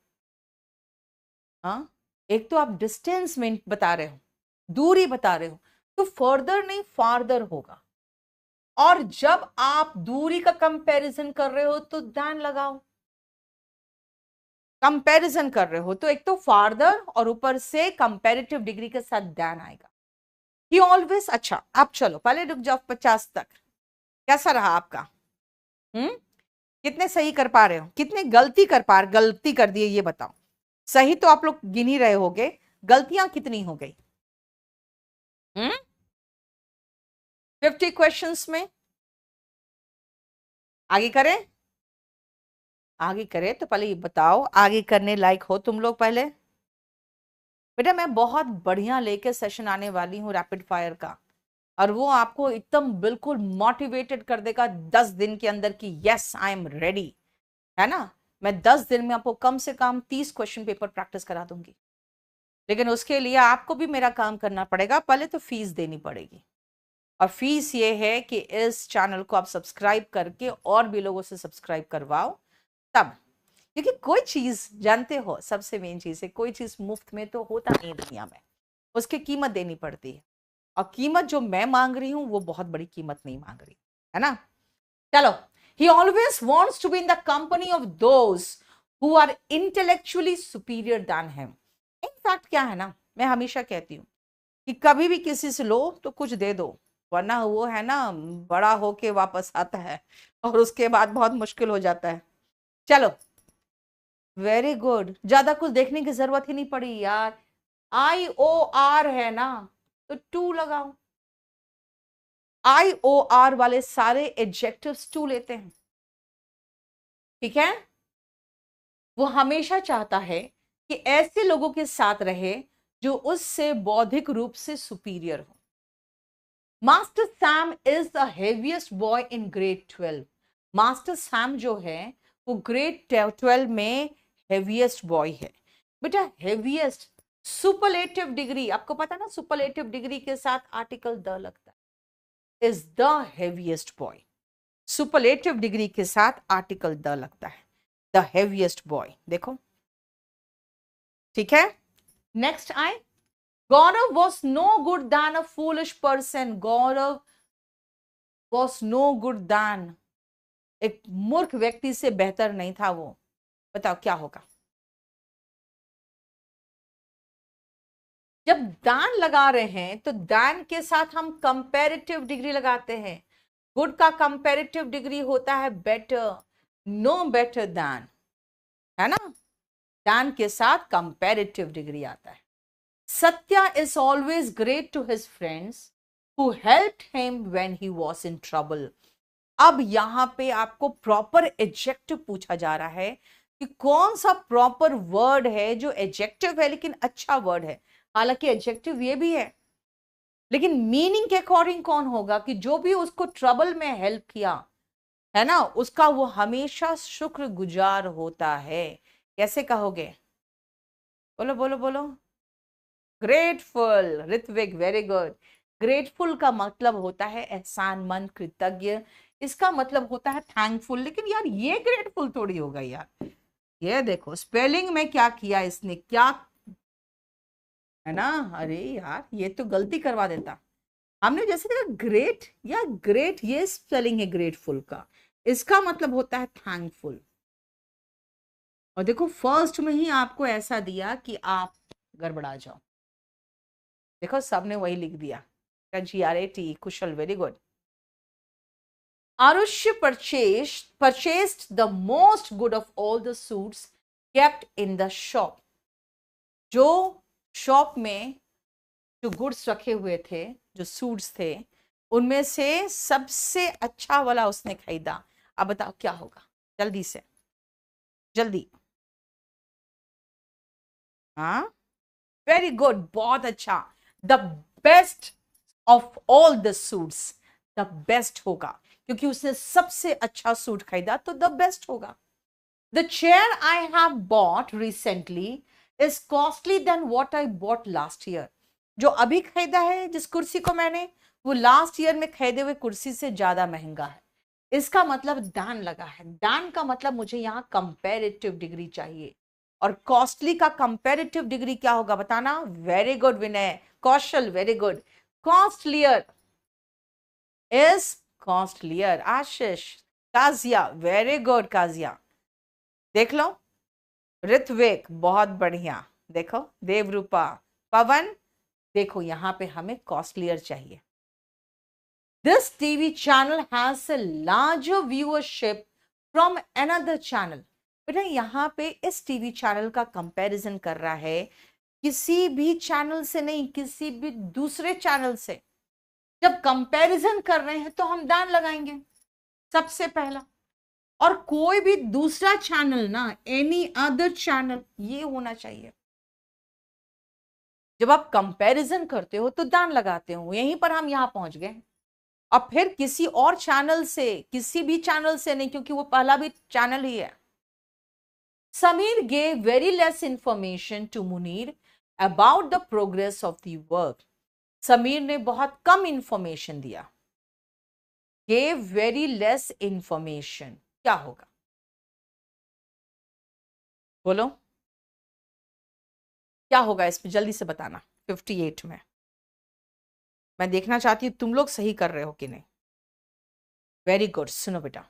हाँ, एक तो आप डिस्टेंस में बता रहे हो, दूरी बता रहे हो, तो फर्दर नहीं फार्दर होगा। और जब आप दूरी का कंपैरिजन कर रहे हो तो ध्यान लगाओ, कंपैरिजन कर रहे हो तो एक तो फार्दर और ऊपर से कंपैरेटिव डिग्री के साथ ध्यान आएगा। ही ऑलवेज। अच्छा अब चलो पहले रुक जाओ 50 तक। कैसा रहा आपका? कितने सही कर पा रहे हो, कितने गलती कर पा रहे? गलती कर दिए ये बताओ। सही तो आप लोग गिन ही रहे होगे, गलतियां कितनी हो गई? 50 क्वेश्चंस में। आगे करें? आगे करें तो पहले ये बताओ, आगे करने लायक हो तुम लोग पहले? बेटा मैं बहुत बढ़िया लेके सेशन आने वाली हूँ रैपिड फायर का, और वो आपको एकदम बिल्कुल मोटिवेटेड कर देगा 10 दिन के अंदर कि यस आई एम रेडी, है ना। मैं 10 दिन में आपको कम से कम 30 क्वेश्चन पेपर प्रैक्टिस करा दूंगी, लेकिन उसके लिए आपको भी मेरा काम करना पड़ेगा। पहले तो फीस देनी पड़ेगी, और फीस ये है कि इस चैनल को आप सब्सक्राइब करके और भी लोगों से सब्सक्राइब करवाओ तब। क्योंकि कोई चीज जानते हो, सबसे मेन चीज है, कोई चीज मुफ्त में तो होता नहीं दुनिया में, उसकी कीमत देनी पड़ती है, और कीमत जो मैं मांग रही हूं वो बहुत बड़ी कीमत नहीं मांग रही, है ना। चलो, he always wants to be in the company of those who are intellectually superior than him. In fact क्या है ना, मैं हमेशा कहती हूँ कि कभी भी किसी से लो तो कुछ दे दो, वरना वो है ना बड़ा होके वापस आता है और उसके बाद बहुत मुश्किल हो जाता है। चलो वेरी गुड, ज्यादा कुछ देखने की जरूरत ही नहीं पड़ी यार। IOR है ना तो टू लगाओ। IOR वाले सारे एडजेक्टिव्स टू लेते हैं, ठीक है। वो हमेशा चाहता है कि ऐसे लोगों के साथ रहे जो उससे बौद्धिक रूप से सुपीरियर हो। Master Sam is the heaviest boy in grade 12। Master Sam जो है वो ग्रेड 12 में हेवीएस्ट बॉय है। बेटा हेवीएस्ट सुपरलेटिव डिग्री, आपको पता ना सुपरलेटिव डिग्री के साथ आर्टिकल द लगता है, is the heaviest boy. Superlative degree के साथ आर्टिकल द लगता है, द हेवीएस्ट बॉय। देखो ठीक है। नेक्स्ट आए, Gaurav was no good than a foolish person. Gaurav was no good than, एक मूर्ख व्यक्ति से बेहतर नहीं था वो। बताओ क्या होगा? जब दान लगा रहे हैं तो दान के साथ हम कंपैरेटिव डिग्री लगाते हैं। गुड का कंपैरेटिव डिग्री होता है बेटर, नो बेटर दान, है ना। दान के साथ कंपैरेटिव डिग्री आता है। Satya is always great to his friends who helped him when he was in trouble. अब यहां पे आपको प्रॉपर एडजेक्टिव पूछा जा रहा है कि कौन सा प्रॉपर वर्ड है जो एडजेक्टिव है लेकिन अच्छा वर्ड है। हालांकि एडजेक्टिव ये भी है, लेकिन मीनिंग के अकॉर्डिंग कौन होगा कि जो भी उसको ट्रबल में हेल्प किया है ना, उसका वो हमेशा शुक्रगुजार होता है। कैसे कहोगे? बोलो बोलो बोलो। Grateful. Ritvik, very good. Grateful का मतलब होता है एहसानमंद, कृतज्ञ। इसका मतलब होता है थैंकफुल। लेकिन यार ये ग्रेटफुल थोड़ी होगा यार। ये देखो स्पेलिंग में क्या किया इसने, क्या है ना। अरे यार ये तो गलती करवा देता। हमने जैसे देखा ग्रेट या ग्रेट, ये स्पेलिंग है ग्रेटफुल का, इसका मतलब होता है थैंकफुल। और देखो फर्स्ट में ही आपको ऐसा दिया कि आप गड़बड़ा जाओ। देखो सबने वही लिख दिया, GRAT, Kusal, very good. Arushya purchased the most good of all the suits kept in the shop. जो शॉप में जो गुड्स रखे हुए थे, जो सूट्स थे, उनमें से सबसे अच्छा वाला उसने खरीदा। अब बताओ क्या होगा, जल्दी से, जल्दी। हाँ, वेरी गुड, बहुत अच्छा। The best of all the suits, the best होगा क्योंकि उसने सबसे अच्छा सूट खरीदा तो द बेस्ट होगा। The chair I have bought recently is costly than what I bought last year. जो अभी खरीदा है जिस कुर्सी को मैंने, वो लास्ट ईयर में खरीदे हुए कुर्सी से ज्यादा महंगा है। इसका मतलब दान लगा है। दान का मतलब मुझे यहां कंपैरेटिव डिग्री चाहिए, और कॉस्टली का कंपैरेटिव डिग्री क्या होगा बताना। Very good Vinay, Kaushal, very good. Costlier is costlier. Ashish, Kajiya, very good Kajiya, देख लो। ऋत्विक, बहुत बढ़िया। देखो देवरूपा, पवन, देखो यहां पे हमें कॉस्टलियर चाहिए। This TV channel has a larger viewership from another channel. बेटा यहां पे इस टीवी चैनल का कंपैरिजन कर रहा है किसी भी चैनल से नहीं, किसी भी दूसरे चैनल से। जब कंपैरिजन कर रहे हैं तो हम दान लगाएंगे सबसे पहला, और कोई भी दूसरा चैनल ना, एनी अदर चैनल, ये होना चाहिए। जब आप कंपैरिजन करते हो तो दान लगाते हो। यहीं पर हम यहां पहुंच गए। और फिर किसी और चैनल से, किसी भी चैनल से नहीं, क्योंकि वो पहला भी चैनल ही है। Sameer gave very less information to Munir about the progress of the work. Sameer ने बहुत कम इंफॉर्मेशन दिया। gave very less information, क्या होगा बोलो, क्या होगा इसमें, जल्दी से बताना। 58 में मैं देखना चाहती हूं तुम लोग सही कर रहे हो कि नहीं। Very good. सुनो बेटा,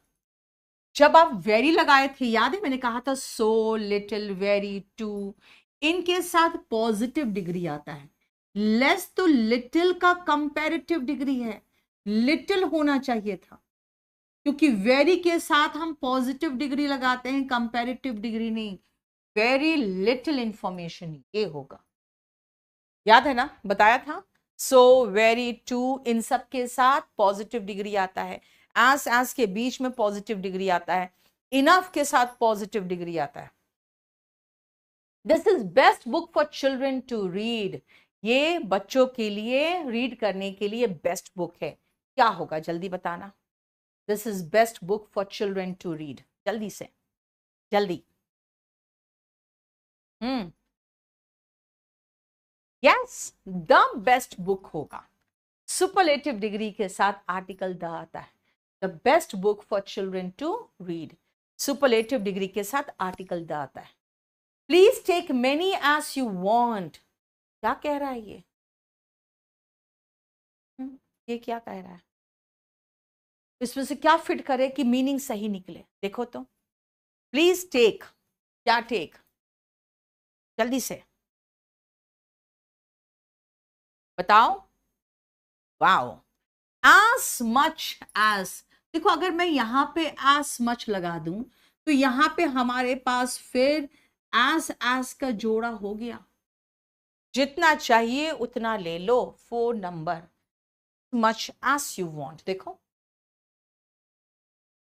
जब आप वेरी लगाए थे, याद है मैंने कहा था सो, लिटिल, वेरी, टू, इनके साथ पॉजिटिव डिग्री आता है। लेस तो लिटिल का कंपैरेटिव डिग्री है, लिटिल होना चाहिए था, क्योंकि वेरी के साथ हम पॉजिटिव डिग्री लगाते हैं, कंपैरेटिव डिग्री नहीं। वेरी लिटिल इंफॉर्मेशन, ये होगा। याद है ना, बताया था। सो, वेरी, टू, इन सब के साथ पॉजिटिव डिग्री आता है। एस के बीच में पॉजिटिव डिग्री आता है। इनफ के साथ पॉजिटिव डिग्री आता है। This is best book for children to read. ये बच्चों के लिए रीड करने के लिए बेस्ट बुक है। क्या होगा जल्दी बताना। This is best book for children to read, जल्दी से, जल्दी। यस, द बेस्ट बुक होगा। सुपरलेटिव डिग्री के साथ आर्टिकल द आता है। The best book for children to read, superlative degree के साथ आर्टिकल द आता है। Please take many as you want, क्या कह रहा है ये? ये क्या कह रहा है? इसमें से क्या फिट करे कि मीनिंग सही निकले, देखो तो। प्लीज टेक, क्या टेक, जल्दी से। बताओ। वाओ, as much as, देखो अगर मैं यहां पे as much लगा दूं तो यहां पे हमारे पास फिर as का जोड़ा हो गया। जितना चाहिए उतना ले लो, 4 number, much as you want। देखो,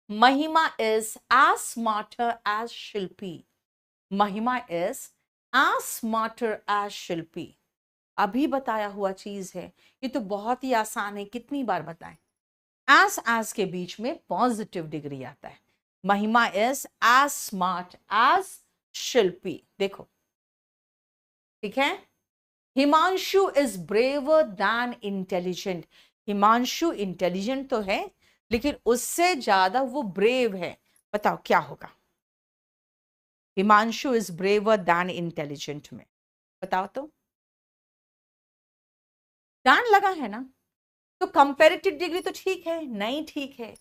महिमा is as smarter as शिल्पी। महिमा is as smarter as शिल्पी। अभी बताया हुआ चीज है, ये तो बहुत ही आसान है, कितनी बार बताएं। as के बीच में पॉजिटिव डिग्री आता है। Mahima is as smart as Shilpi. देखो, ठीक है। Himanshu is braver than intelligent. Himanshu intelligent तो है, लेकिन उससे ज्यादा वो ब्रेव है। बताओ क्या होगा। Himanshu is braver than intelligent में, बताओ तो। दैन लगा है ना, तो कंपैरेटिव डिग्री तो ठीक है, नहीं ठीक है।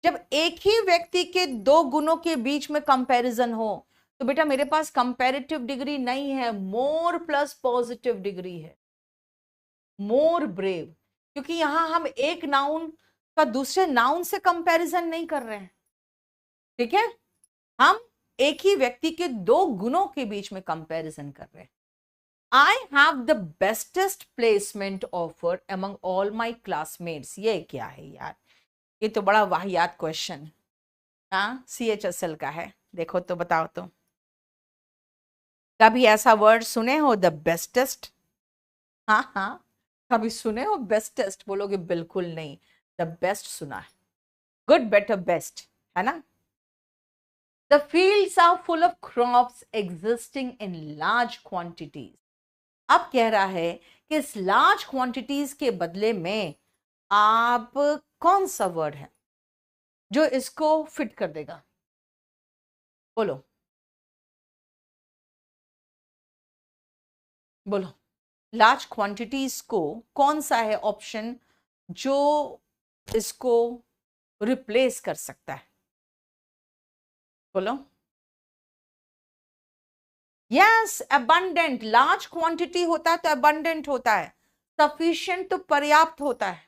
जब एक ही व्यक्ति के दो गुणों के बीच में कंपैरिजन हो तो बेटा मेरे पास कंपैरेटिव डिग्री नहीं है, मोर प्लस पॉजिटिव डिग्री है, मोर ब्रेव। क्योंकि यहां हम एक नाउन का दूसरे नाउन से कंपैरिजन नहीं कर रहे हैं, ठीक है। हम एक ही व्यक्ति के दो गुणों के बीच में कंपैरिजन कर रहे हैं। I have the bestest placement offer among all my classmates। ये क्या है यार, ये तो बड़ा वाहियात क्वेश्चन। हाँ, CHSL का है, देखो तो बताओ तो। कभी ऐसा वर्ड सुने हो, द बेस्टेस्ट? हाँ हाँ, कभी सुने हो बेस्टेस्ट? बोलोगे बिल्कुल नहीं, द बेस्ट सुना है, गुड बेटर बेस्ट, है ना। The fields are full of crops existing in large quantities. अब कह रहा है कि इस लार्ज क्वांटिटीज के बदले में आप कौन सा वर्ड है जो इसको फिट कर देगा, बोलो बोलो। लार्ज क्वांटिटीज को कौन सा है ऑप्शन जो इसको रिप्लेस कर सकता है, बोलो। Yes, abundant. लार्ज क्वांटिटी होता है तो अबंडेंट होता है, सफिशिएंट तो पर्याप्त होता है,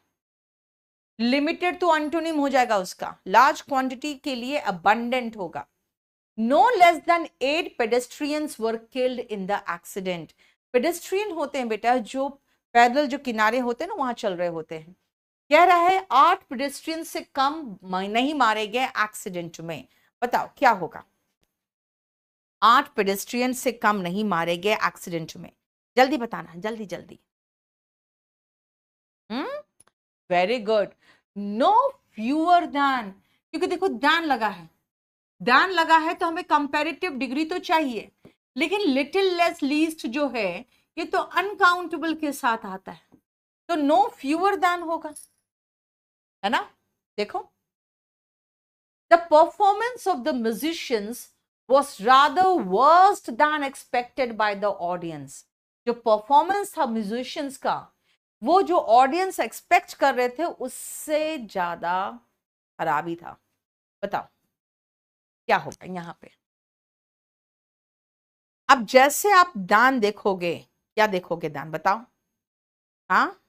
लिमिटेड तो एंटोनिम हो जाएगा उसका। लार्ज क्वांटिटी के लिए अबंडेंट होगा। No less than 8 pedestrians were killed in the accident. Pedestrian होते हैं बेटा जो पैदल जो किनारे होते हैं ना, वहां चल रहे होते हैं। कह रहा है 8 पेडेस्ट्रियन से कम नहीं मारे गए एक्सीडेंट में। बताओ क्या होगा। 8 पेडेस्ट्रियन से कम नहीं मारे गए एक्सीडेंट में, जल्दी बताना, जल्दी जल्दी। Very good. No fewer than, क्योंकि देखो दैन लगा है, दैन लगा है तो हमें कंपैरेटिव डिग्री तो चाहिए, लेकिन लिटिल लेस लीस्ट जो है ये तो अनकाउंटेबल के साथ आता है, तो नो फ्यूअर दैन होगा, है ना। देखो, the performance of the musicians was rather worse than expected by the audience। जो परफॉर्मेंस था म्यूजिशियंस का, वो जो ऑडियंस एक्सपेक्ट कर रहे थे उससे ज्यादा खराब ही था। बताओ क्या होगा यहां पे। अब जैसे आप दान देखोगे, क्या देखोगे दान, बताओ। हाँ,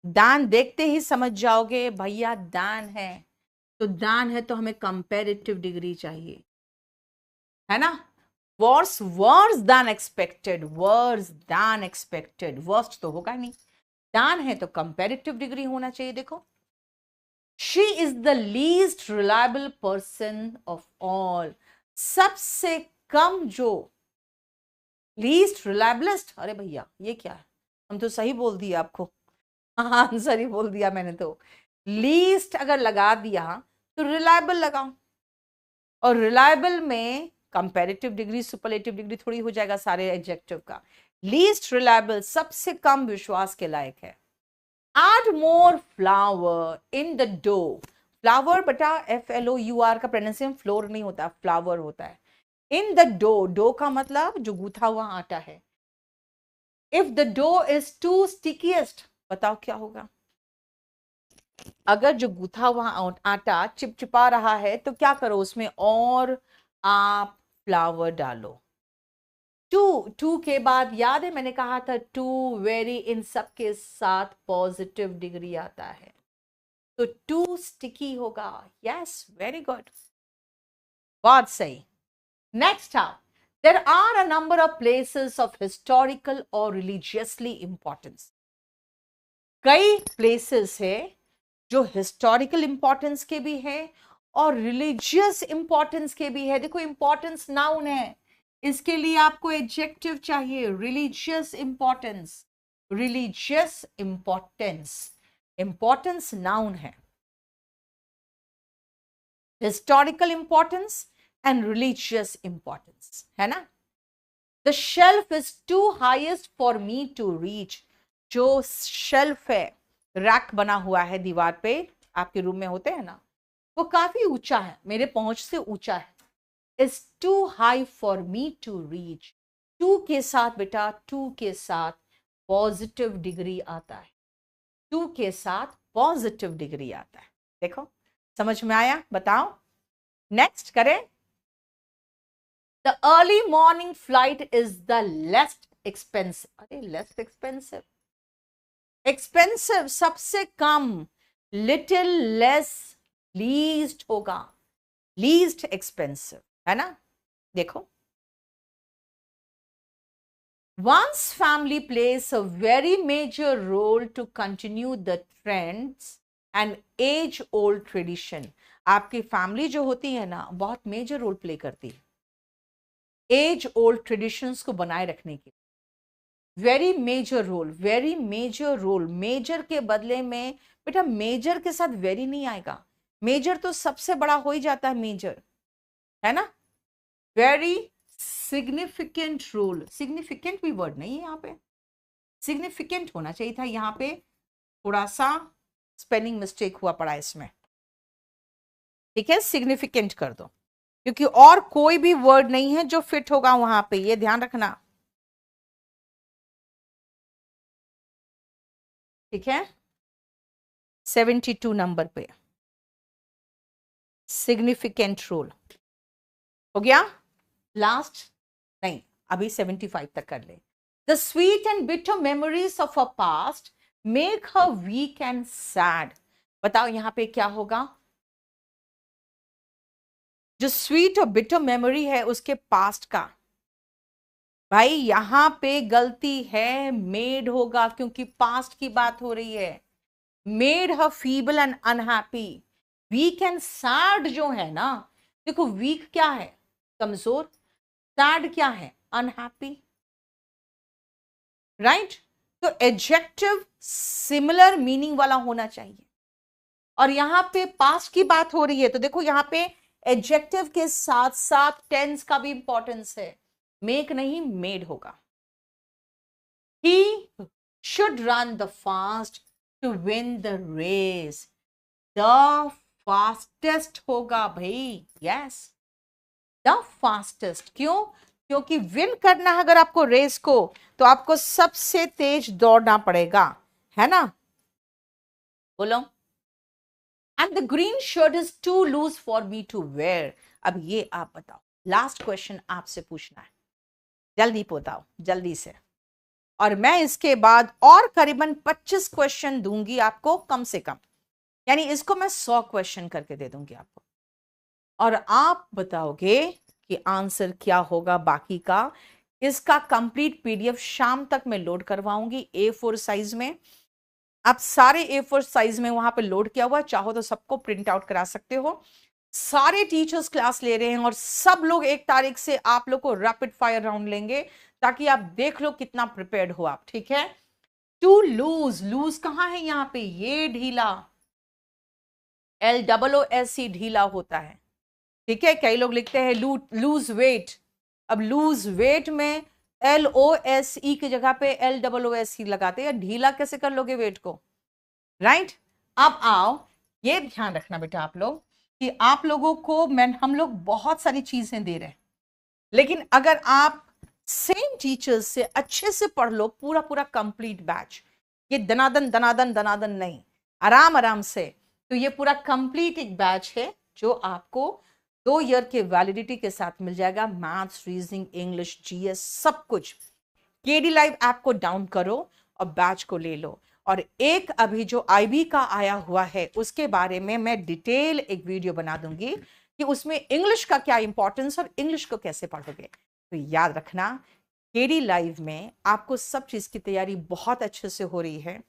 दान देखते ही समझ जाओगे भैया दान है, तो दान है तो हमें कंपैरेटिव डिग्री चाहिए, है ना। Worse worse than expected, worse than expected, worst तो होगा नहीं। दान है तो कंपैरेटिव डिग्री होना चाहिए। देखो, she is the least reliable person of all. सबसे कम जो, लीस्ट रिलायबलेस्ट, अरे भैया ये क्या है, हम तो सही बोल दिया आपको, आंसर ही बोल दिया मैंने तो। लीस्ट अगर लगा दिया तो रिलायबल लगाओ, और रिलायबल में कंपैरेटिव डिग्री सुपरलेटिव डिग्री थोड़ी हो जाएगा सारे एडजेक्टिव का। लीस्ट रिलायबल, सबसे कम विश्वास के लायक है। Add more flour in the dough. Flour बेटा FLOUR का प्रोनाउंसिएशन फ्लोर नहीं होता, फ्लावर होता है। इन द डो, डो का मतलब जो गूथा हुआ आटा है। If the dough is too stickiest, बताओ क्या होगा। अगर जो गूथा हुआ आटा चिपचिपा रहा है तो क्या करो, उसमें और आप फ्लावर डालो। टू के बाद याद है मैंने कहा था टू वेरी, इन सब के साथ पॉजिटिव डिग्री आता है, तो टू स्टिकी होगा। यस, वेरी गुड, बहुत सही। नेक्स्ट आप, there are a number of places of historical और रिलीजियसली इंपॉर्टेंस। कई प्लेसेस है जो हिस्टोरिकल इंपॉर्टेंस के भी है और रिलीजियस इंपॉर्टेंस के भी है। देखो इंपॉर्टेंस नाउन है, इसके लिए आपको एडजेक्टिव चाहिए, religious importance, religious importance, importance noun है, historical importance and religious importance है ना। The shelf is too highest for me to reach. जो शेल्फ है, रैक बना हुआ है दीवार पे, आपके रूम में होते हैं ना, वो काफी ऊंचा है, मेरे पहुंच से ऊंचा है। Is too high for me to reach. Too के साथ बेटा, टू के साथ पॉजिटिव डिग्री आता है, टू के साथ पॉजिटिव डिग्री आता है। देखो समझ में आया, बताओ। नेक्स्ट करें। The early morning flight is the लेस्ट expensive. अरे लेस्ट एक्सपेंसिव, एक्सपेंसिव सबसे कम, लिटिल लेस, लीस्ट होगा, लीस्ट एक्सपेंसिव है ना। देखो, one's family plays a very major role to continue the trends and age old tradition। आपकी फैमिली जो होती है ना, बहुत मेजर रोल प्ले करती है एज ओल्ड ट्रेडिशंस को बनाए रखने के। Very major role, very major role. Major के बदले में बेटा मेजर के साथ वेरी नहीं आएगा, मेजर तो सबसे बड़ा हो ही जाता है मेजर, है ना। वेरी सिग्निफिकेंट रोल, सिग्निफिकेंट भी वर्ड नहीं है यहाँ पे, सिग्निफिकेंट होना चाहिए था, यहाँ पे थोड़ा सा स्पेलिंग मिस्टेक हुआ पड़ा इसमें, ठीक है, सिग्निफिकेंट कर दो, क्योंकि और कोई भी वर्ड नहीं है जो फिट होगा वहां पे, ये ध्यान रखना, ठीक है। 72 नंबर पे सिग्निफिकेंट रोल हो गया। लास्ट नहीं, अभी 75 तक कर ले। The sweet and bitter memories of a past make her weak and sad. बताओ यहां पे क्या होगा। जो स्वीट और बिटर मेमोरी है उसके पास्ट का, भाई यहां पे गलती है, मेड होगा, क्योंकि पास्ट की बात हो रही है। Made her feeble and unhappy. Weak and sad जो है ना, देखो वीक क्या है, कमजोर, सैड क्या है, अनहैप्पी, राइट। तो एडजेक्टिव सिमिलर मीनिंग वाला होना चाहिए, और यहां पे पास्ट की बात हो रही है, तो देखो यहां पे एडजेक्टिव के साथ साथ टेंस का भी इंपॉर्टेंस है, मेक नहीं मेड होगा। He should run the fast to win the race. The fastest होगा भाई, यस, द फास्टेस्ट। क्यों? क्योंकि विन करना है अगर आपको रेस को, तो आपको सबसे तेज दौड़ना पड़ेगा, है ना। बोलो। And the green shirt is too loose for me to wear. अब ये आप बताओ, लास्ट क्वेश्चन आपसे पूछना है, जल्दी बताओ, जल्दी से। और मैं इसके बाद और करीबन 25 क्वेश्चन दूंगी आपको कम से कम, यानी इसको मैं 100 क्वेश्चन करके दे दूंगी आपको, और आप बताओगे कि आंसर क्या होगा बाकी का। इसका कंप्लीट पीडीएफ शाम तक मैं लोड करवाऊंगी A4 साइज में। आप सारे A4 साइज में वहां पे लोड किया हुआ, चाहो तो सबको प्रिंट आउट करा सकते हो। सारे टीचर्स क्लास ले रहे हैं और सब लोग 1 तारीख से आप लोग को रैपिड फायर राउंड लेंगे, ताकि आप देख लो कितना प्रिपेयर्ड हो आप, ठीक है। टू लूज, लूज कहां है यहां पे, ये ढीला, LOOSE ढीला होता है, ठीक है। कई लोग लिखते हैं लूज वेट, अब लूज वेट में LOSE की जगह पे LOOSE लगाते हैं, ढीला कैसे कर लोगे वेट को, राइट। अब आओ, ये ध्यान रखना बेटा आप लोग कि आप लोगों को हम लोग बहुत सारी चीजें दे रहे हैं, लेकिन अगर आप सेम टीचर्स से अच्छे से पढ़ लो पूरा पूरा कंप्लीट बैच, ये दनादन दनादन दनादन नहीं, आराम आराम से, तो ये पूरा कंप्लीट एक बैच है जो आपको 2 ईयर के वैलिडिटी के साथ मिल जाएगा, मैथ्स, रीजनिंग, इंग्लिश, जीएस, सब कुछ। केडी लाइव ऐप को डाउन करो और बैच को ले लो। और एक अभी जो आईबी का आया हुआ है उसके बारे में मैं डिटेल एक वीडियो बना दूंगी कि उसमें इंग्लिश का क्या इंपॉर्टेंस और इंग्लिश को कैसे पढ़ोगे। तो याद रखना, केडी लाइव में आपको सब चीज की तैयारी बहुत अच्छे से हो रही है।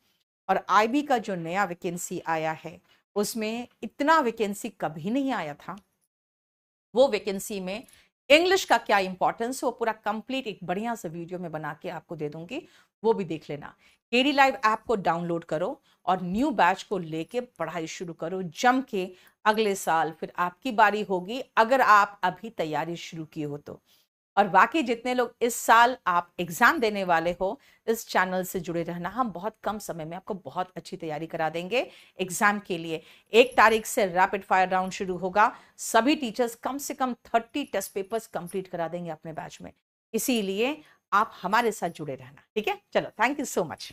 और आईबी का जो नया वैकेंसी आया है उसमें इतना वैकेंसी कभी नहीं आया था। वो वैकेंसी में इंग्लिश का क्या इंपॉर्टेंस है वो पूरा कंप्लीट एक बढ़िया सा वीडियो में बना के आपको दे दूंगी, वो भी देख लेना। केडी लाइव ऐप को डाउनलोड करो और न्यू बैच को लेके पढ़ाई शुरू करो जम के। अगले साल फिर आपकी बारी होगी अगर आप अभी तैयारी शुरू की हो तो। और बाकी जितने लोग इस साल आप एग्जाम देने वाले हो, इस चैनल से जुड़े रहना, हम बहुत कम समय में आपको बहुत अच्छी तैयारी करा देंगे एग्जाम के लिए। 1 तारीख से रैपिड फायर राउंड शुरू होगा, सभी टीचर्स कम से कम 30 टेस्ट पेपर्स कंप्लीट करा देंगे अपने बैच में। इसीलिए आप हमारे साथ जुड़े रहना, ठीक है? चलो, थैंक यू सो मच।